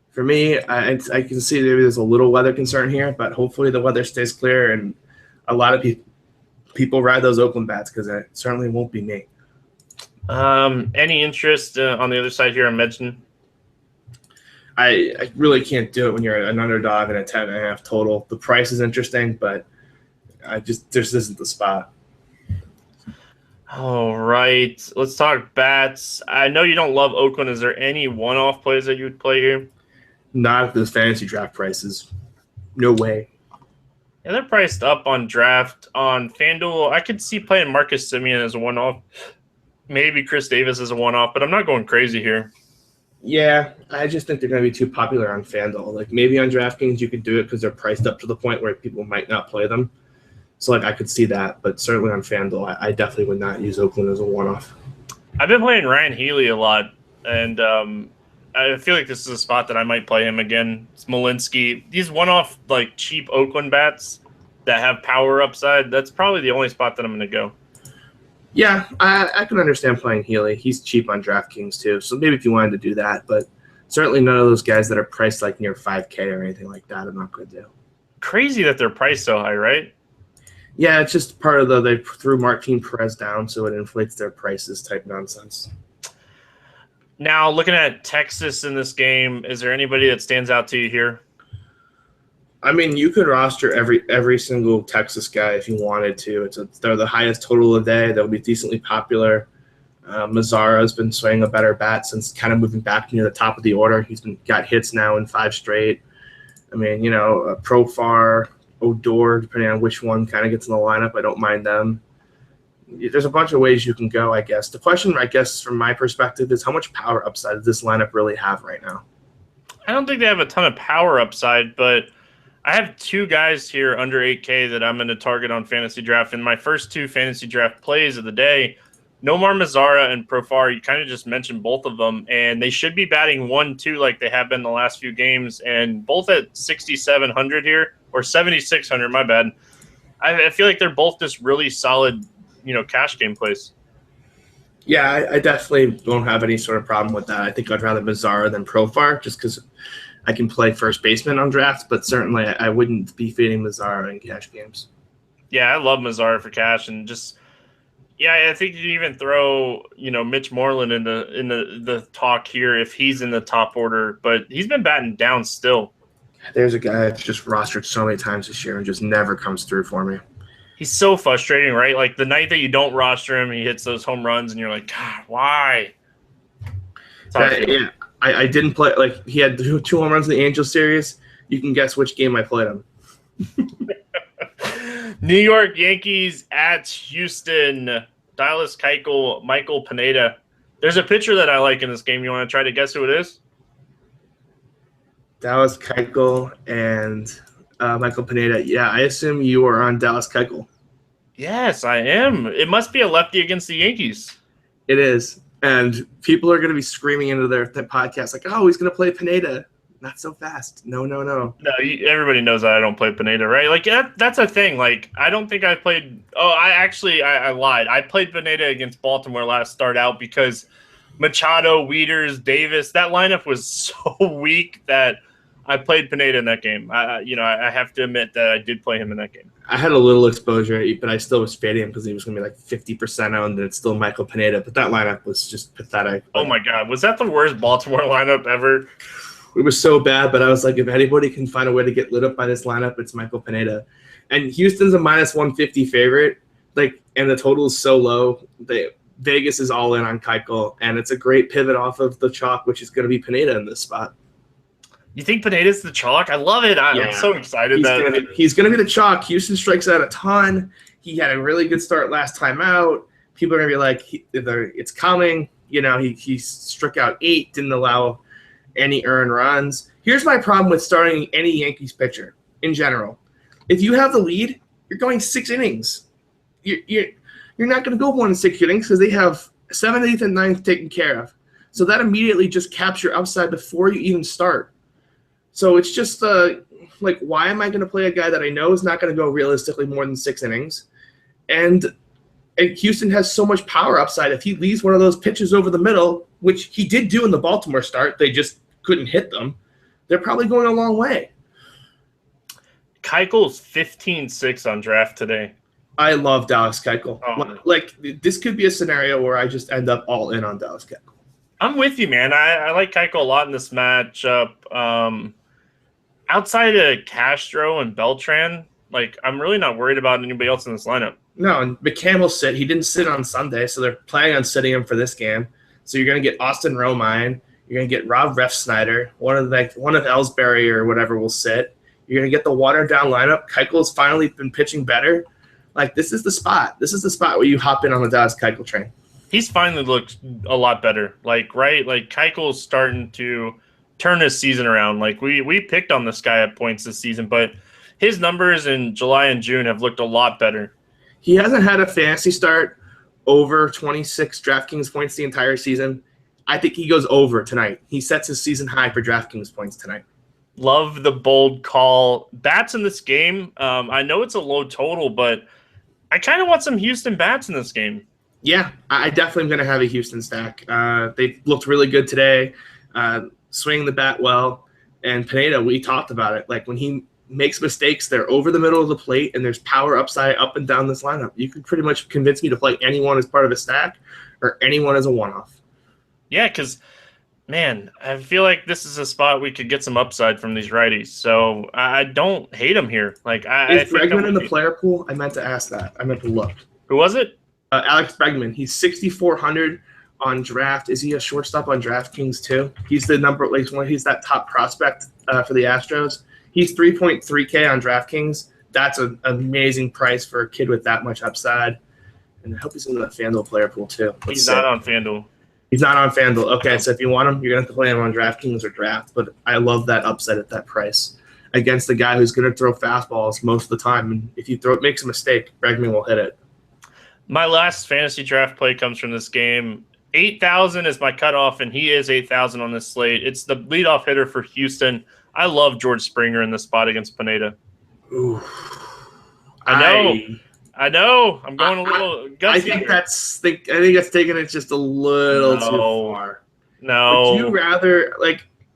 for me, I can see maybe there's a little weather concern here, but hopefully the weather stays clear, and a lot of people ride those Oakland bats because it certainly won't be me. Any interest on the other side here on Medgden? I really can't do it when you're an underdog and a 10.5 total. The price is interesting, but this isn't the spot. All right, let's talk bats. I know you don't love Oakland. Is there any one-off plays that you would play here? Not at those fantasy draft prices. No way. Yeah, they're priced up on draft. On FanDuel, I could see playing Marcus Semien as a one-off. Maybe Chris Davis as a one-off, but I'm not going crazy here. Yeah, I just think they're going to be too popular on FanDuel. Like, maybe on DraftKings you could do it because they're priced up to the point where people might not play them. So, like, I could see that, but certainly on FanDuel, I definitely would not use Oakland as a one-off. I've been playing Ryan Healy a lot, and I feel like this is a spot that I might play him again. Smolinski. These one-off, like, cheap Oakland bats that have power upside, that's probably the only spot that I'm going to go. Yeah, I can understand playing Healy. He's cheap on DraftKings, too, so maybe if you wanted to do that, but certainly none of those guys that are priced, like, near 5K or anything like that I'm not going to do. Crazy that they're priced so high, right? Yeah, it's just part of they threw Martin Perez down, so it inflates their prices type nonsense. Now, looking at Texas in this game, is there anybody that stands out to you here? I mean, you could roster every single Texas guy if you wanted to. They're the highest total of the day. They'll be decently popular. Mazzara's been swinging a better bat since kind of moving back near the top of the order. Got hits now in 5 straight. I mean, Profar, Odor, depending on which one kind of gets in the lineup. I don't mind them. There's a bunch of ways you can go, I guess. The question, I guess, from my perspective is how much power upside does this lineup really have right now? I don't think they have a ton of power upside, but I have two guys here under 8K that I'm going to target on fantasy draft. In my first two fantasy draft plays of the day, Nomar Mazara and Profar, you kind of just mentioned both of them, and they should be batting 1-2 like they have been the last few games, and both at 6,700 here, or 7,600, my bad. I feel like they're both just really solid, cash game plays. Yeah, I definitely don't have any sort of problem with that. I think I'd rather Mazara than Profar just because I can play first baseman on drafts, but certainly I wouldn't be feeding Mazara in cash games. Yeah, I love Mazara for cash, and just I think you even throw Mitch Moreland in the talk here if he's in the top order, but he's been batting down still. There's a guy that's just rostered so many times this year and just never comes through for me. He's so frustrating, right? Like the night that you don't roster him, he hits those home runs, and you're like, God, why? Yeah, I didn't play. Like he had two home runs in the Angels series. You can guess which game I played him. New York Yankees at Houston. Dallas Keuchel, Michael Pineda. There's a pitcher that I like in this game. You want to try to guess who it is? Dallas Keuchel and Michael Pineda. Yeah, I assume you are on Dallas Keuchel. Yes, I am. It must be a lefty against the Yankees. It is. And people are going to be screaming into their podcast like, oh, he's going to play Pineda. Not so fast. No. No, everybody knows that I don't play Pineda, right? Like, that's a thing. Like, I don't think I played – I lied. I played Pineda against Baltimore last start out because Machado, Wieters, Davis, that lineup was so weak that I played Pineda in that game. I have to admit that I did play him in that game. I had a little exposure, but I still was fading him because he was going to be like 50% owned, and it's still Michael Pineda. But that lineup was just pathetic. Oh, my God. Was that the worst Baltimore lineup ever? It was so bad, but I was like, if anybody can find a way to get lit up by this lineup, it's Michael Pineda. And Houston's a minus 150 favorite, and the total is so low. Vegas is all in on Keuchel, and it's a great pivot off of the chalk, which is going to be Pineda in this spot. You think Pineda's the chalk? I love it. I'm so excited. He's going to be the chalk. Houston strikes out a ton. He had a really good start last time out. People are going to be like, it's coming. He struck out 8, didn't allow any earned runs. Here's my problem with starting any Yankees pitcher in general. If you have the lead, you're going 6 innings. You're not going to go more than 6 innings because they have 7th, 8th, and 9th taken care of. So that immediately just caps your upside before you even start. So it's just why am I going to play a guy that I know is not going to go realistically more than 6 innings? And Houston has so much power upside. If he leaves one of those pitches over the middle, which he did do in the Baltimore start, they just couldn't hit them, they're probably going a long way. Keuchel's 15-6 on draft today. I love Dallas Keuchel. Oh. This could be a scenario where I just end up all in on Dallas Keuchel. I'm with you, man. I like Keuchel a lot in this matchup. Outside of Castro and Beltran, I'm really not worried about anybody else in this lineup. No, and McCann will sit. He didn't sit on Sunday, so they're planning on sitting him for this game. So you're going to get Austin Romine. You're going to get Rob Refsnyder. One of Ellsbury or whatever will sit. You're going to get the watered-down lineup. Keuchel's finally been pitching better. This is the spot. This is the spot where you hop in on the Dallas Keuchel train. He's finally looked a lot better. Keuchel's starting to turn his season around. We picked on this guy at points this season, but his numbers in July and June have looked a lot better. He hasn't had a fantasy start over 26 DraftKings points the entire season. I think he goes over tonight. He sets his season high for DraftKings points tonight. Love the bold call. Bats in this game. I know it's a low total, but I kind of want some Houston bats in this game. Yeah, I definitely am going to have a Houston stack. They looked really good today, swinging the bat well. And Pineda, we talked about it. When he makes mistakes, they're over the middle of the plate, and there's power upside up and down this lineup. You could pretty much convince me to play anyone as part of a stack or anyone as a one-off. Yeah, because, man, I feel like this is a spot we could get some upside from these righties. So I don't hate him here. Is Bregman in the player pool? I meant to ask that. I meant to look. Who was it? Alex Bregman. He's 6,400 on draft. Is he a shortstop on DraftKings too? He's the he's that top prospect for the Astros. He's 3.3K on DraftKings. that's an amazing price for a kid with that much upside. And I hope he's in the FanDuel player pool too. He's not on FanDuel. He's not on FanDuel. Okay, so if you want him, you're going to have to play him on DraftKings or Draft. But I love that upside at that price against the guy who's going to throw fastballs most of the time. And if you makes a mistake, Bregman will hit it. My last fantasy draft play comes from this game. 8,000 is my cutoff, and he is 8,000 on this slate. It's the leadoff hitter for Houston. I love George Springer in this spot against Pineda. Ooh. I know. I'm going a little gutsy. I think that's taking it just a little too far. No. Would you rather,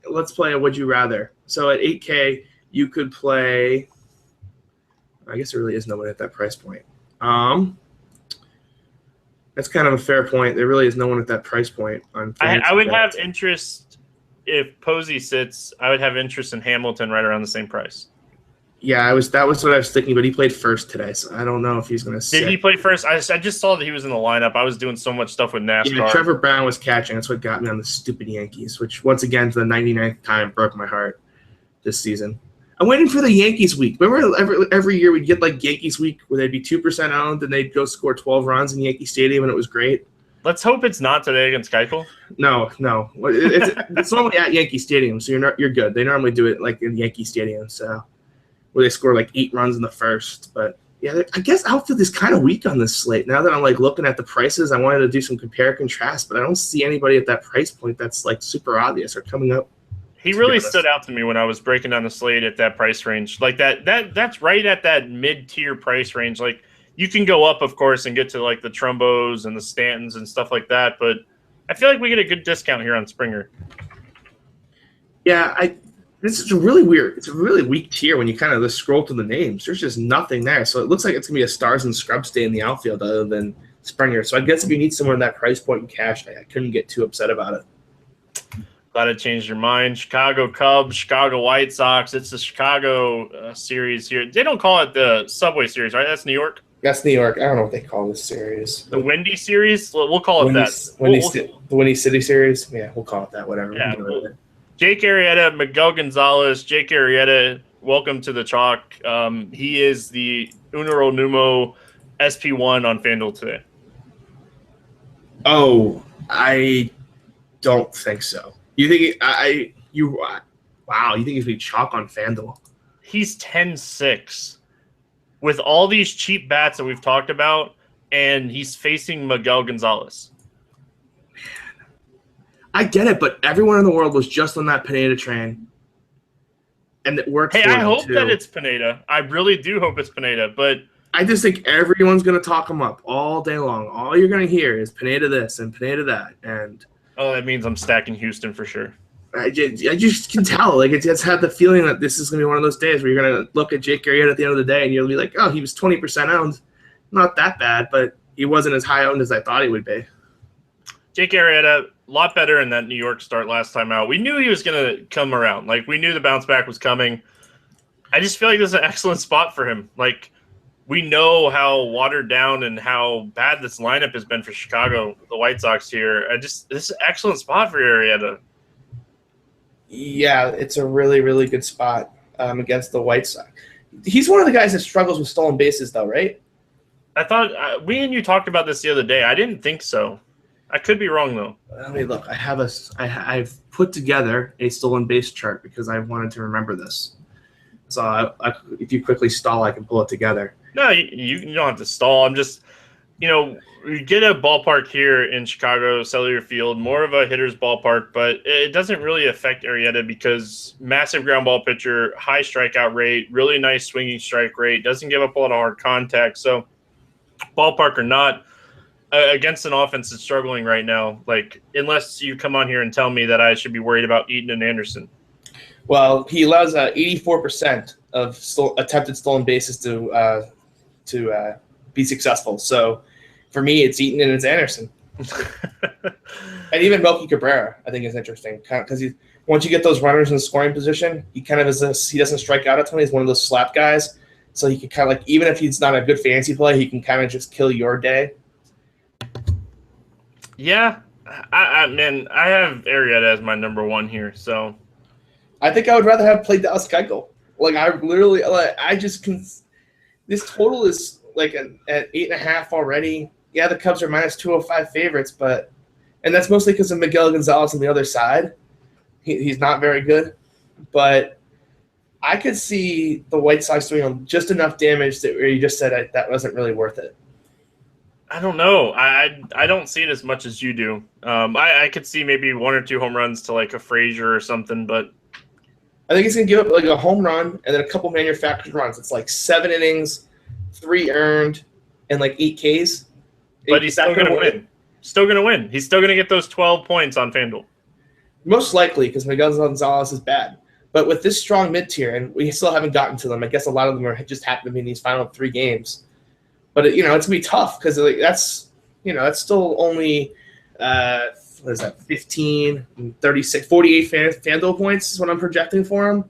let's play a would you rather. So at 8K, you could play, I guess there really is no one at that price point. That's kind of a fair point. There really is no one at that price point. I would have interest if Posey sits. I would have interest in Hamilton right around the same price. Yeah, that was what I was thinking, but he played first today, so I don't know if he's going to sit. Did he play first? I just saw that he was in the lineup. I was doing so much stuff with NASCAR. Yeah, Trevor Brown was catching. That's what got me on the stupid Yankees, which once again, for the 99th time, broke my heart this season. I'm waiting for the Yankees week. Remember every year we'd get Yankees week where they'd be 2% owned and they'd go score 12 runs in Yankee Stadium, and it was great? Let's hope it's not today against Keuchel. No. It's normally at Yankee Stadium, so you're good. They normally do it in Yankee Stadium, so where they score 8 runs in the first. But yeah, I guess outfield is kind of weak on this slate. Now that I'm looking at the prices, I wanted to do some compare and contrast, but I don't see anybody at that price point that's super obvious or coming up. He really stood out to me when I was breaking down the slate at that price range. That's right at that mid-tier price range. You can go up, of course, and get to the Trumbos and the Stantons and stuff like that, but I feel like we get a good discount here on Springer. Yeah, this is really weird. It's a really weak tier when you kind of just scroll through the names. There's just nothing there. So it looks like it's going to be a stars and scrubs day in the outfield other than Springer. So I guess if you need somewhere in that price point in cash, I couldn't get too upset about it. Glad it changed your mind. Chicago Cubs, Chicago White Sox. It's the Chicago series here. They don't call it the Subway Series, right? That's New York? That's New York. I don't know what they call this series. The Windy Series? We'll call it that. The Windy City Series? Yeah, we'll call it that, whatever. Yeah, Jake Arrieta, Miguel Gonzalez. Jake Arrieta, welcome to the Chalk. He is the Uno Numo SP1 on FanDuel today. Oh, I don't think so. You think wow, you think he's going to be chalk on FanDuel? He's 10-6 with all these cheap bats that we've talked about, and he's facing Miguel Gonzalez. Man, I get it, but everyone in the world was just on that Pineda train, and it worked. Hey, I hope that it's Pineda. I really do hope it's Pineda, but I just think everyone's going to talk him up all day long. All you're going to hear is Pineda this and Pineda that, and that means I'm stacking Houston for sure. I just can tell. It's had the feeling that this is going to be one of those days where you're going to look at Jake Arrieta at the end of the day and you'll be like, oh, he was 20% owned. Not that bad, but he wasn't as high owned as I thought he would be. Jake Arrieta, a lot better in that New York start last time out. We knew he was going to come around. We knew the bounce back was coming. I just feel like this is an excellent spot for him. We know how watered down and how bad this lineup has been for Chicago, the White Sox here. This is an excellent spot for Arrieta. Yeah, it's a really, really good spot against the White Sox. He's one of the guys that struggles with stolen bases, though, right? I thought we and you talked about this the other day. I didn't think so. I could be wrong, though. Let me look. I've put together a stolen base chart because I wanted to remember this. So if you quickly stall, I can pull it together. No, you don't have to stall. I'm just, we get a ballpark here in Chicago, Cellular Field, more of a hitter's ballpark, but it doesn't really affect Arrieta because massive ground ball pitcher, high strikeout rate, really nice swinging strike rate, doesn't give up a lot of hard contact. So ballpark or not, against an offense that's struggling right now, unless you come on here and tell me that I should be worried about Eaton and Anderson. Well, he allows 84% of attempted stolen bases to be successful. So for me, it's Eaton and it's Anderson. And even Melky Cabrera, I think, is interesting because once you get those runners in scoring position, he kind of he doesn't strike out a ton. He's one of those slap guys. So he can kind of even if he's not a good fantasy play, he can kind of just kill your day. Yeah, I have Arrieta as my number one here. So I think I would rather have played Dallas Keuchel. I literally, I just can. This total is like at 8.5 already. Yeah, the Cubs are minus 205 favorites, and that's mostly because of Miguel Gonzalez on the other side. He's not very good, but I could see the White Sox doing just enough damage that where you just said that wasn't really worth it. I don't know. I don't see it as much as you do. I could see maybe 1 or 2 home runs to like a Frazier or something, but I think he's going to give up like a home run and then a couple manufactured runs. It's like 7 innings, 3 earned, and like 8 Ks. But he's still going to win. Still going to win. He's still going to get those 12 points on FanDuel. Most likely because Miguel Gonzalez is bad. But with this strong mid-tier, and we still haven't gotten to them, I guess a lot of them are just happen to be in these final 3 games. But, it's going to be tough because like, that's still only what is that, 15, 36, 48 FanDuel points is what I'm projecting for him.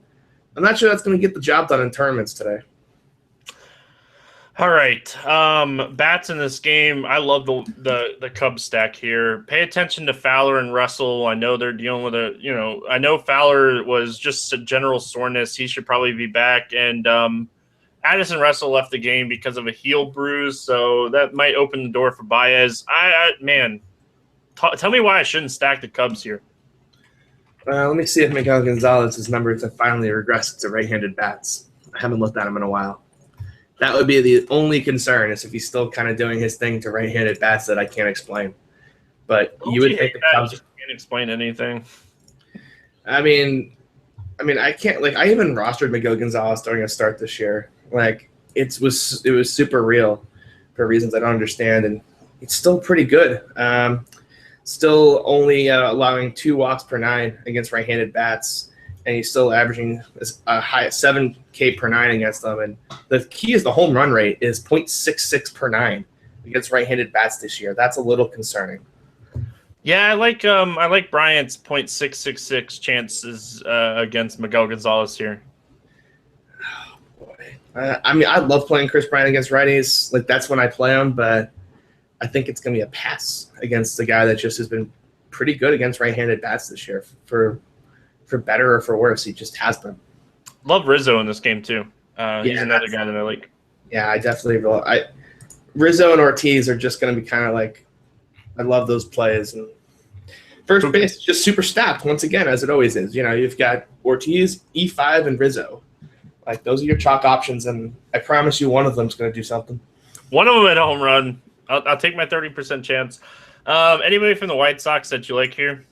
I'm not sure that's going to get the job done in tournaments today. All right. Bats in this game. I love the Cubs stack here. Pay attention to Fowler and Russell. I know they're dealing with I know Fowler was just a general soreness. He should probably be back. And Addison Russell left the game because of a heel bruise, so that might open the door for Baez. Tell me why I shouldn't stack the Cubs here. Let me see if Miguel Gonzalez's numbers have finally regressed to right-handed bats. I haven't looked at him in a while. That would be the only concern is if he's still kind of doing his thing to right-handed bats that I can't explain. But you would think the Cubs can't explain anything. I mean, I can't I even rostered Miguel Gonzalez during a start this year. It was super real for reasons I don't understand, and it's still pretty good. Still only allowing 2 walks per 9 against right-handed bats, and he's still averaging a high 7K per 9 against them. And the key is the home run rate is 0.66 per 9 against right-handed bats this year. That's a little concerning. Yeah, I like Bryant's 0.666 chances against Miguel Gonzalez here. Oh, boy. I love playing Chris Bryant against righties. That's when I play him, but I think it's going to be a pass against the guy that just has been pretty good against right-handed bats this year. For better or for worse, he just has been. Love Rizzo in this game too. He's another guy that I like. Yeah, I definitely will. Rizzo and Ortiz are just going to be kind of I love those plays. And first base just super stacked once again, as it always is. You've got Ortiz, E5, and Rizzo. Those are your chalk options, and I promise you one of them is going to do something. One of them at a home run. I'll take my 30% chance. Anybody from the White Sox that you like here?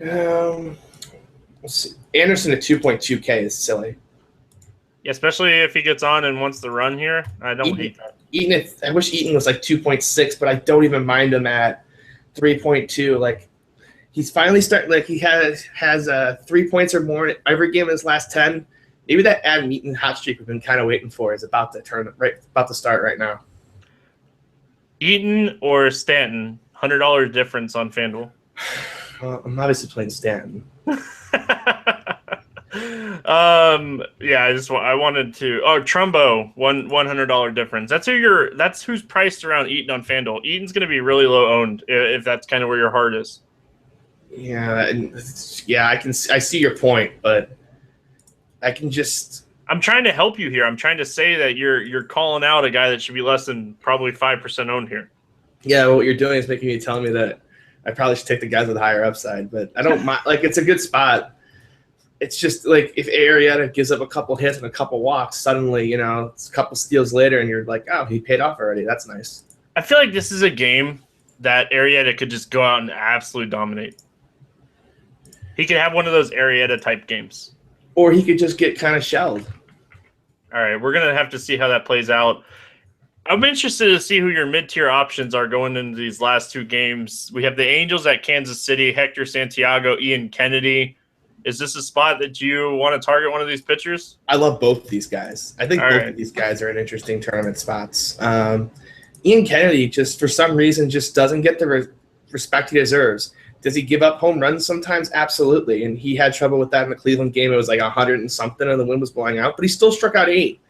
Let's see. Anderson at 2.2K is silly. Yeah, especially if he gets on and wants to run here. I don't hate that. I wish Eaton was 2.6, but I don't even mind him at 3.2. He's finally starting. He has 3 points or more in every game in his last 10. Maybe that Adam Eaton hot streak we've been kind of waiting for is about to start right now. Eaton or Stanton, $100 difference on FanDuel. I'm obviously playing Stanton. I wanted to. Oh, Trumbo, $100 difference. That's who's priced around Eaton on FanDuel. Eaton's going to be really low owned if that's kind of where your heart is. Yeah, I see your point, but I'm trying to help you here. I'm trying to say that you're calling out a guy that should be less than probably 5% owned here. Yeah, what you're doing is making me tell me that I probably should take the guys with higher upside, but I don't mind. It's a good spot. It's just if Arrieta gives up a couple hits and a couple walks, suddenly it's a couple steals later, and you're like, oh, he paid off already. That's nice. I feel like this is a game that Arrieta could just go out and absolutely dominate. He could have one of those Arrieta type games. Or he could just get kind of shelled. All right, we're going to have to see how that plays out. I'm interested to see who your mid-tier options are going into these last 2 games. We have the Angels at Kansas City, Hector Santiago, Ian Kennedy. Is this a spot that you want to target one of these pitchers? I love both of these guys. I think of these guys are in interesting tournament spots. Ian Kennedy just, for some reason, just doesn't get the respect he deserves. Does he give up home runs sometimes? Absolutely. And he had trouble with that in the Cleveland game. It was 100 and something, and the wind was blowing out. But he still struck out 8.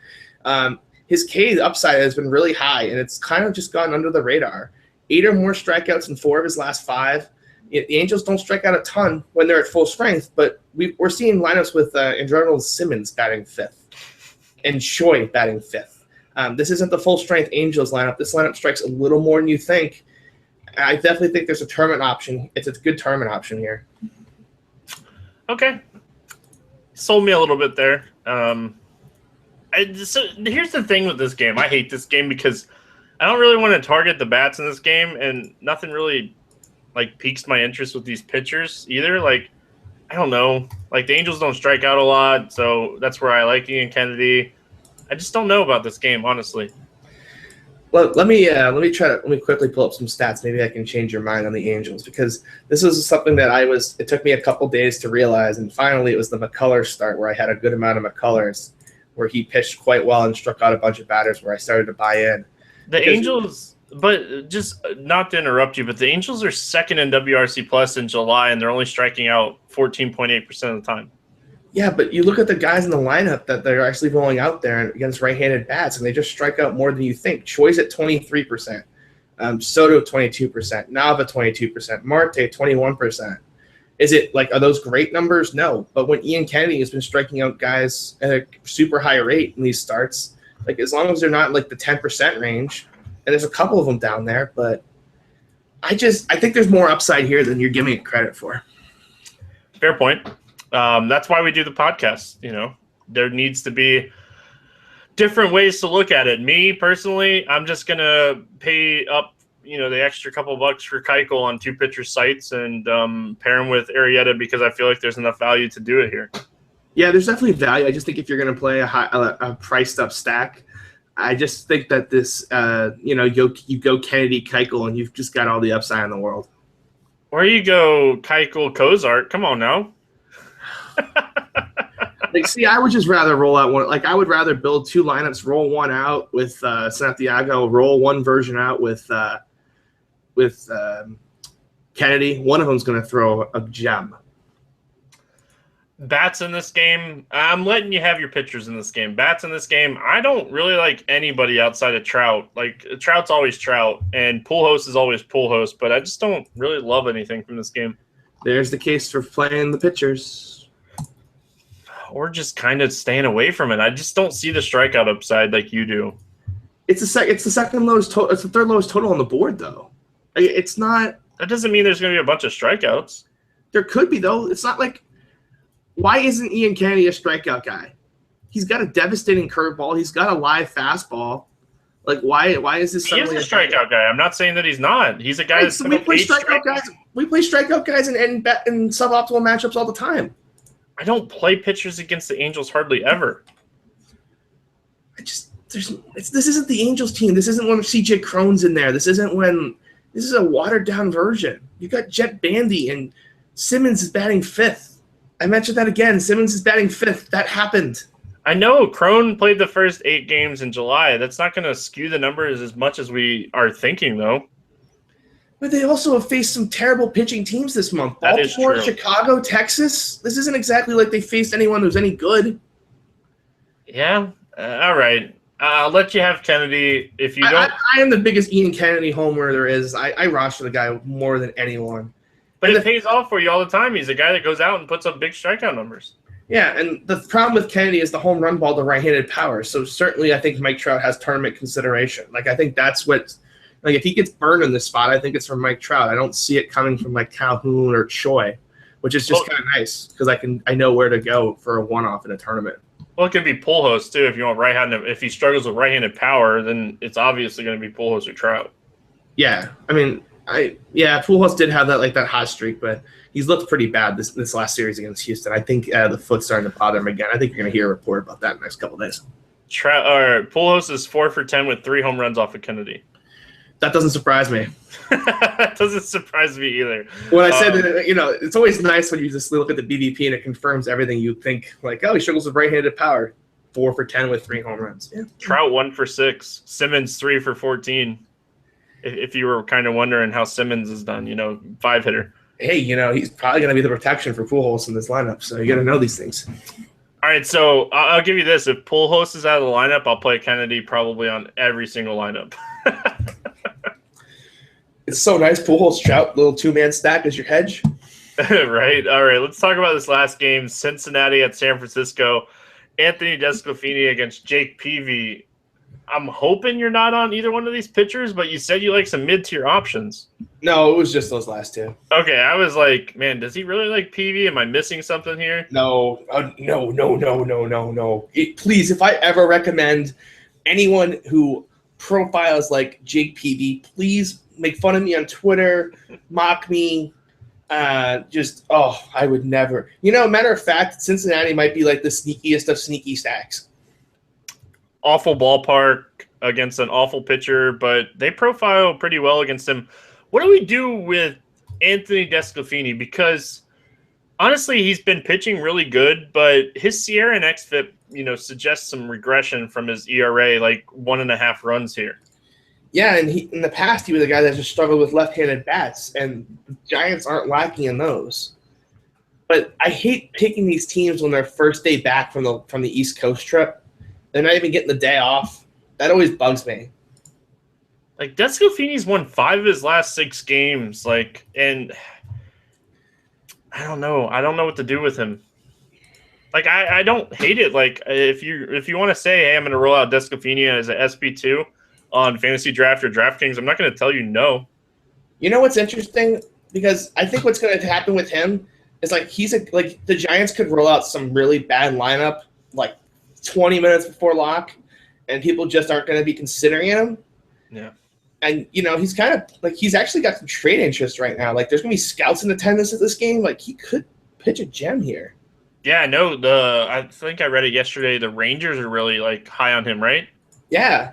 His K upside has been really high, and it's kind of just gone under the radar. 8 or more strikeouts in 4 of his last 5. The Angels don't strike out a ton when they're at full strength, but we're seeing lineups with Andrelton Simmons batting 5th. and Choi batting fifth. This isn't the full strength Angels lineup. This lineup strikes a little more than you think. I definitely think there's a tournament option. It's a good tournament option here. Okay. Sold me a little bit there. So here's the thing with this game. I hate this game because I don't really want to target the bats in this game, and nothing really like piques my interest with these pitchers either. Like, I don't know. Like, the Angels don't strike out a lot, so that's where I like Ian Kennedy. I just don't know about this game, honestly. Well, let me quickly pull up some stats. Maybe I can change your mind on the Angels, because this was something that it took me a couple days to realize, and finally it was the McCullers start where I had a good amount of McCullers, where he pitched quite well and struck out a bunch of batters where I started to buy in. Angels, but just not to interrupt you, but the Angels are second in WRC plus in July, and they're only striking out 14.8% of the time. Yeah, but you look at the guys in the lineup that they're actually rolling out there against right-handed bats, and they just strike out more than you think. Choi's at 23%, Soto 22%, Nava 22%, Marte 21%. Is it are those great numbers? No. But when Ian Kennedy has been striking out guys at a super high rate in these starts, as long as they're not the 10% range, and there's a couple of them down there, but I think there's more upside here than you're giving it credit for. Fair point. That's why we do the podcast. There needs to be different ways to look at it. Me personally, I'm just going to pay up, the extra couple bucks for Keuchel on two pitcher sites and pair him with Arrieta because I feel like there's enough value to do it here. Yeah, there's definitely value. I just think if you're going to play a priced up stack, I just think that this, you go Kennedy, Keuchel, and you've just got all the upside in the world. Or you go Keuchel, Cozart. Come on now. I would just rather roll out one. I would rather build two lineups, roll one out with Santiago, roll one version out with Kennedy. One of them's going to throw a gem. Bats in this game, I'm letting you have your pitchers in this game. Bats in this game, I don't really like anybody outside of Trout. Trout's always Trout, and Pujols is always Pujols, but I just don't really love anything from this game. There's the case for playing the pitchers. Or just kind of staying away from it. I just don't see the strikeout upside like you do. It's the second lowest total. It's the third lowest total on the board, though. It's not. That doesn't mean there's going to be a bunch of strikeouts. There could be, though. It's not why isn't Ian Kennedy a strikeout guy? He's got a devastating curveball. He's got a live fastball. Why is this? He is a strikeout guy. I'm not saying that he's not. He's a guy that's we play strikeout guys. We play strikeout guys in suboptimal matchups all the time. I don't play pitchers against the Angels hardly ever. This isn't the Angels team. This isn't when CJ Cron's in there. This is a watered down version. You got Jet Bandy and Simmons is batting fifth. I mentioned that again. Simmons is batting fifth. That happened. I know Cron played the first 8 games in July. That's not going to skew the numbers as much as we are thinking, though. But they also have faced some terrible pitching teams this month. Baltimore, Chicago, Texas. This isn't exactly like they faced anyone who's any good. Yeah. All right. I'll let you have Kennedy. If you don't, I am the biggest Ian Kennedy homer there is. I roster the guy more than anyone. But it pays off for you all the time. He's a guy that goes out and puts up big strikeout numbers. Yeah, and the problem with Kennedy is the home run ball to right-handed power. So certainly I think Mike Trout has tournament consideration. I think that's what – if he gets burned in this spot, I think it's from Mike Trout. I don't see it coming from Calhoun or Choi, which is just kind of nice because I know where to go for a one-off in a tournament. Well, it could be Pujols too if you want right-handed. If he struggles with right-handed power, then it's obviously going to be Pujols or Trout. Yeah, Pujols did have that hot streak, but he's looked pretty bad this last series against Houston. I think the foot's starting to bother him again. I think you're going to hear a report about that in the next couple of days. Pujols is 4 for 10 with 3 home runs off of Kennedy. That doesn't surprise me. That doesn't surprise me either. When I said that, it's always nice when you just look at the BVP and it confirms everything you think. He struggles with right-handed power. 4 for 10 with 3 home runs. Yeah. Trout 1 for 6. Simmons 3 for 14. If you were kind of wondering how Simmons is done, 5-hitter. Hey, he's probably going to be the protection for Pujols in this lineup, so you got to know these things. All right, so I'll give you this. If Pujols is out of the lineup, I'll play Kennedy probably on every single lineup. It's so nice. Pujols, Trout, little 2-man stack as your hedge. Right. All right, let's talk about this last game. Cincinnati at San Francisco. Anthony Desclafini against Jake Peavy. I'm hoping you're not on either one of these pitchers, but you said you like some mid-tier options. No, it was just those last two. Okay, I was like, man, does he really like Peavy? Am I missing something here? No. Please, if I ever recommend anyone who profiles like Jake Peavy, please make fun of me on Twitter, mock me. I would never. Matter of fact, Cincinnati might be like the sneakiest of sneaky stacks. Awful ballpark against an awful pitcher, but they profile pretty well against him. What do we do with Anthony Desclafini? Because honestly, he's been pitching really good, but his Sierra and xFIP, suggests some regression from his ERA, like 1.5 runs here. Yeah, and in the past, he was a guy that just struggled with left-handed bats, and the Giants aren't lacking in those. But I hate picking these teams when they're first day back from the East Coast trip. They're not even getting the day off. That always bugs me. Like, Desclafini's won 5 of his last 6 games, and I don't know. I don't know what to do with him. Like, I don't hate it. Like, if you want to say, hey, I'm going to roll out Desclafini as an SP2 on Fantasy Draft or DraftKings, I'm not going to tell you no. You know what's interesting? Because I think what's going to happen with him is the Giants could roll out some really bad lineup like 20 minutes before lock, and people just aren't going to be considering him. Yeah. And, he's kind of he's actually got some trade interest right now. Like, there's going to be scouts in attendance at this game. Like, he could pitch a gem here. Yeah, I know. I think I read it yesterday. The Rangers are really high on him, right? Yeah.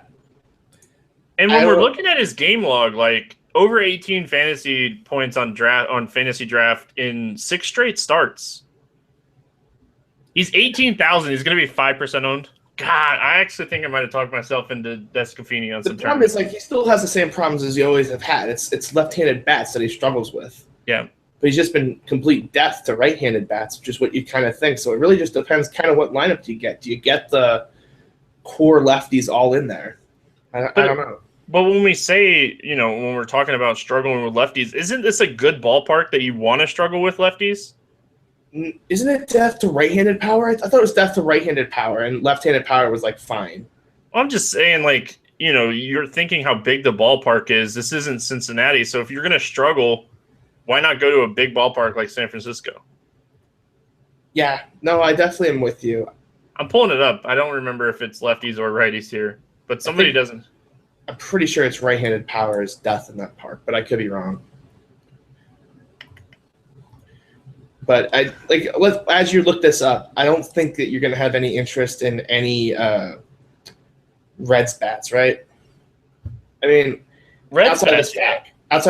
And when we're looking at his game log, over 18 fantasy points on Fantasy Draft in 6 straight starts. He's 18,000. He's going to be 5% owned. God, I actually think I might have talked myself into Desclafini on some The problem is he still has the same problems as you always have had. It's left-handed bats that he struggles with. Yeah. But he's just been complete death to right-handed bats, which is what you kind of think. So it really just depends kind of what lineup do you get. Do you get the core lefties all in there? I don't know. But when we say, when we're talking about struggling with lefties, isn't this a good ballpark that you want to struggle with lefties? Isn't it death to right-handed power? I thought it was death to right-handed power, and left-handed power was fine. I'm just saying, you're thinking how big the ballpark is. This isn't Cincinnati, so if you're going to struggle, why not go to a big ballpark like San Francisco? Yeah, no, I definitely am with you. I'm pulling it up. I don't remember if it's lefties or righties here, but somebody doesn't. I'm pretty sure it's right-handed power is death in that park, but I could be wrong. But as you look this up, I don't think that you're going to have any interest in any Reds bats, right? I mean, Reds outside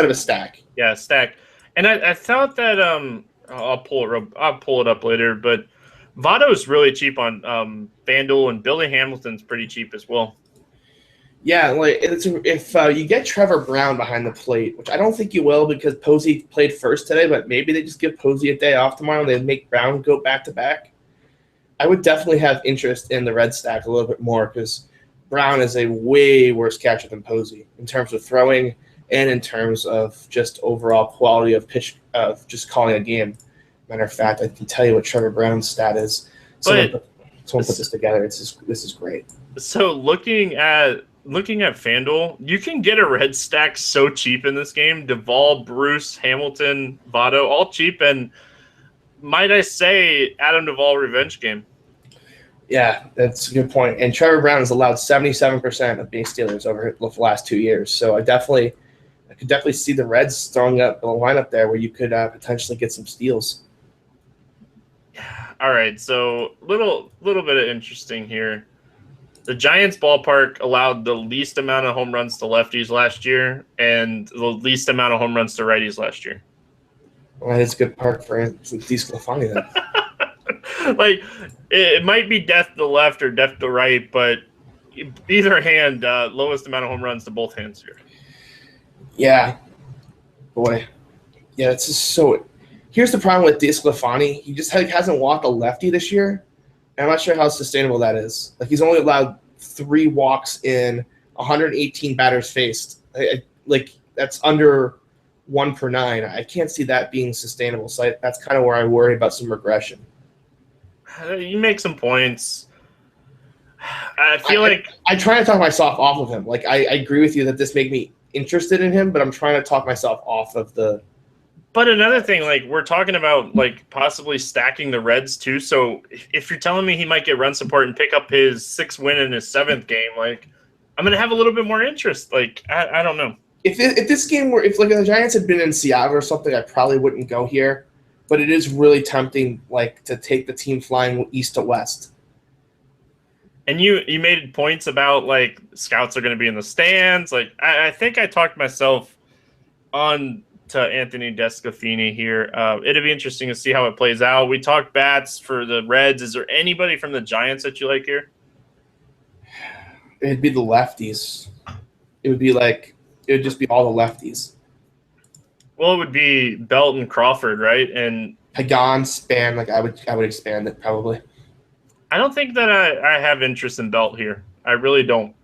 of a stack. Yeah, stack. And I thought that I'll pull it up later, but Votto's really cheap on FanDuel, and Billy Hamilton's pretty cheap as well. Yeah, if you get Trevor Brown behind the plate, which I don't think you will because Posey played first today, but maybe they just give Posey a day off tomorrow and they make Brown go back-to-back. I would definitely have interest in the red stack a little bit more because Brown is a way worse catcher than Posey in terms of throwing and in terms of just overall quality of pitch, of just calling a game. Matter of fact, I can tell you what Trevor Brown's stat is. Someone put this together. This is great. So looking at FanDuel, you can get a red stack so cheap in this game. Duvall, Bruce, Hamilton, Votto, all cheap, and might I say, Adam Duvall revenge game. Yeah, that's a good point. And Trevor Brown has allowed 77% of base stealers over the last 2 years. So I could definitely see the Reds throwing up a lineup there where you could potentially get some steals. All right, so little bit of interesting here. The Giants ballpark allowed the least amount of home runs to lefties last year and the least amount of home runs to righties last year. Well, it's a good park for Desclafani then. It might be death to left or death to right, but either hand, lowest amount of home runs to both hands here. Yeah. Boy. Yeah, it's just so – here's the problem with Desclafani. He just hasn't walked a lefty this year. I'm not sure how sustainable that is. He's only allowed 3 walks in 118 batters faced. That's under 1 per 9. I can't see that being sustainable. So that's kind of where I worry about some regression. You make some points. I feel like I try to talk myself off of him. Like I agree with you that this made me interested in him, but I'm trying to talk myself off of the. But another thing, like we're talking about, like possibly stacking the Reds too. So if you're telling me he might get run support and pick up his 6th win in his 7th game, like I'm gonna have a little bit more interest. Like I don't know. If this game were if like the Giants had been in Seattle or something, I probably wouldn't go here. But it is really tempting, like to take the team flying east to west. And you made points about like scouts are going to be in the stands. Like I think I talked myself on to Anthony Desclafini here. It'll be interesting to see how it plays out. We talked bats for the Reds. Is there anybody from the Giants that you like here? It'd be the lefties. It would just be all the lefties. Well, it would be Belt and Crawford, right? And Pagan, Span, like I would expand it probably. I don't think that I have interest in Belt here. I really don't.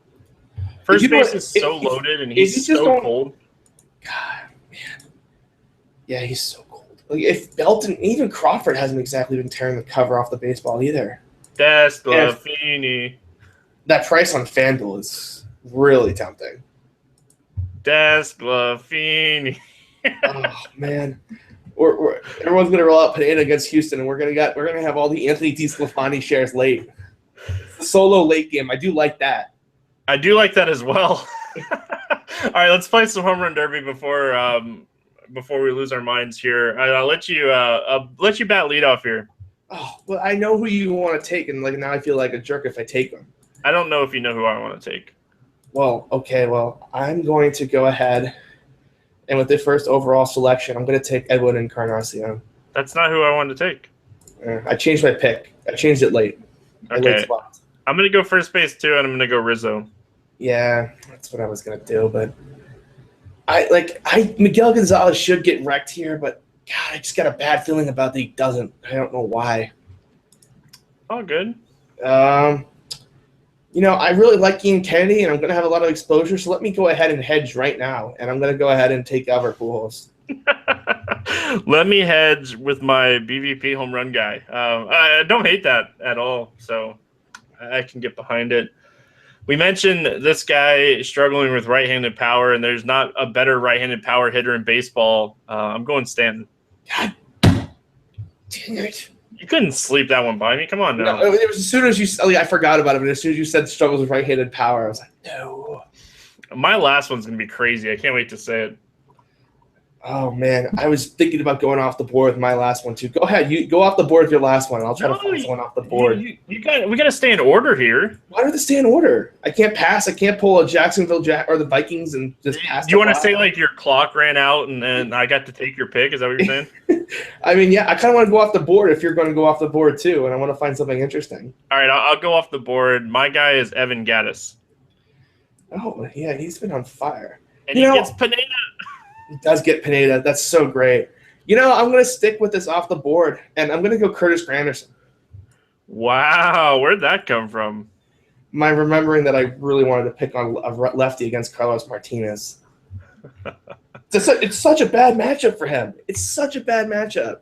First base is so loaded, and he's so cold. God, man. Yeah, he's so cold. Like if Belt and even Crawford hasn't exactly been tearing the cover off the baseball either. Desclafini. That price on FanDuel is really tempting. Desclafini. Oh man. Everyone's gonna roll out Pineda against Houston, and we're gonna have all the Anthony DeSclafani shares late. It's the solo late game. I do like that. I do like that as well. All right, let's play some home run derby before we lose our minds here. I'll let you bat leadoff here. Oh well, I know who you want to take, and like now I feel like a jerk if I take him. I don't know if you know who I want to take. Well, okay. Well, I'm going to go ahead. And with the first overall selection, I'm going to take Edwin Encarnacion. That's not who I wanted to take. I changed my pick. I changed it late. Okay. I'm going to go first base too, and I'm going to go Rizzo. Yeah, that's what I was going to do. But Miguel Gonzalez should get wrecked here, but God, I just got a bad feeling about that he doesn't. I don't know why. Oh, good. I really like Ian Kennedy, and I'm going to have a lot of exposure, so let me go ahead and hedge right now, and I'm going to go ahead and take Albert Pujols. Let me hedge with my BVP home run guy. I don't hate that at all, so I can get behind it. We mentioned this guy struggling with right-handed power, and there's not a better right-handed power hitter in baseball. I'm going Stanton. God dang it. You couldn't sleep that one by me. Come on now. No, it was as soon as you I forgot about it, but as soon as you said struggles with right-handed power, I was like, no. My last one's going to be crazy. I can't wait to say it. Oh, man. I was thinking about going off the board with my last one, too. Go ahead. You go off the board with your last one, and I'll try to find one off the board. We got to stay in order here. Why do they stay in order? I can't pass. I can't pull a Jacksonville or the Vikings and just pass. Do you want to say, like, your clock ran out and then I got to take your pick? Is that what you're saying? I mean, yeah, I kind of want to go off the board if you're going to go off the board, too, and I want to find something interesting. All right, I'll go off the board. My guy is Evan Gattis. Oh, yeah, he's been on fire. And he gets Pineda. He does get Pineda. That's so great. I'm going to stick with this off the board, and I'm going to go Curtis Granderson. Wow, where'd that come from? My remembering that I really wanted to pick on a lefty against Carlos Martinez. It's such a bad matchup for him. It's such a bad matchup.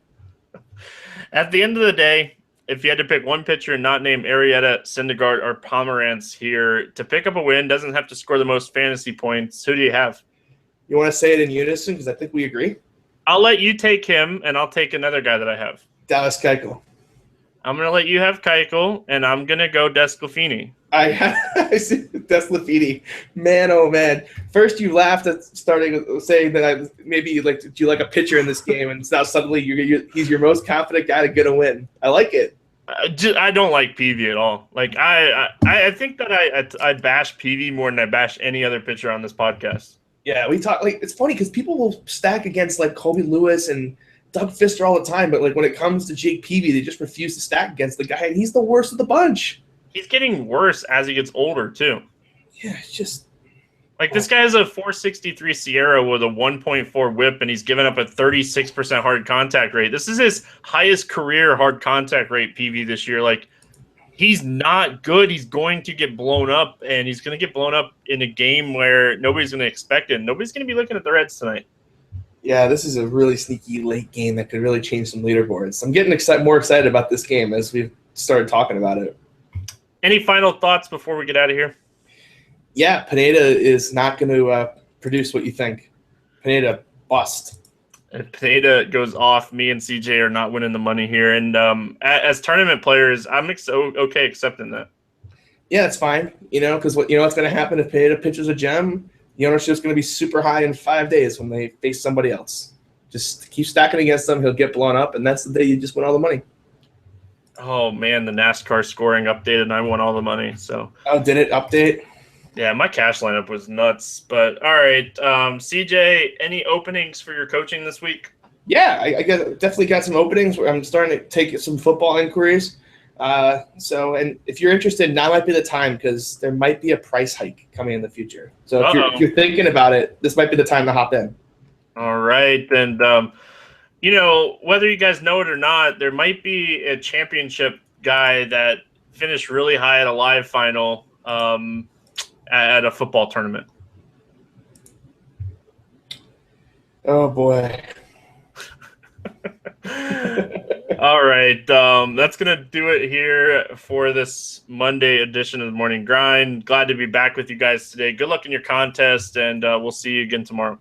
At the end of the day, if you had to pick one pitcher and not name Arrieta, Syndergaard, or Pomeranz here to pick up a win, doesn't have to score the most fantasy points, who do you have? You want to say it in unison because I think we agree? I'll let you take him, and I'll take another guy that I have. Dallas Keuchel. I'm going to let you have Keuchel, and I'm going to go Desclafini. I see Desclafini. Man, oh, man. First you laughed at starting saying that do you like a pitcher in this game, and now suddenly he's your most confident guy to get a win. I like it. I don't like Peavy at all. Like I think that I bash Peavy more than I bash any other pitcher on this podcast. Yeah, we talk it's funny because people will stack against like Colby Lewis and Doug Fister all the time, but like when it comes to Jake Peavy, they just refuse to stack against the guy, and he's the worst of the bunch. He's getting worse as he gets older too. Yeah, it's just like this guy has a 463 Sierra with a 1.4 whip, and he's given up a 36% hard contact rate. This is his highest career hard contact rate, PV, this year. Like, he's not good. He's going to get blown up, and he's going to get blown up in a game where nobody's going to expect it. Nobody's going to be looking at the Reds tonight. Yeah, this is a really sneaky late game that could really change some leaderboards. I'm getting more excited about this game as we've started talking about it. Any final thoughts before we get out of here? Yeah, Pineda is not going to produce what you think. Pineda bust. If Pineda goes off, me and CJ are not winning the money here. And as tournament players, I'm okay accepting that. Yeah, it's fine. Because what's going to happen if Pineda pitches a gem? The ownership's going to be super high in 5 days when they face somebody else. Just keep stacking against them. He'll get blown up, and that's the day you just win all the money. Oh, man, the NASCAR scoring updated, and I won all the money. So. Oh, did it update? Yeah, my cash lineup was nuts. But, all right, CJ, any openings for your coaching this week? Yeah, I definitely got some openings. I'm starting to take some football inquiries. And if you're interested, now might be the time because there might be a price hike coming in the future. So if you're thinking about it, this might be the time to hop in. All right. And, whether you guys know it or not, there might be a championship guy that finished really high at a live final at a football tournament. Oh, boy. All right. That's going to do it here for this Monday edition of the Morning Grind. Glad to be back with you guys today. Good luck in your contest, and we'll see you again tomorrow.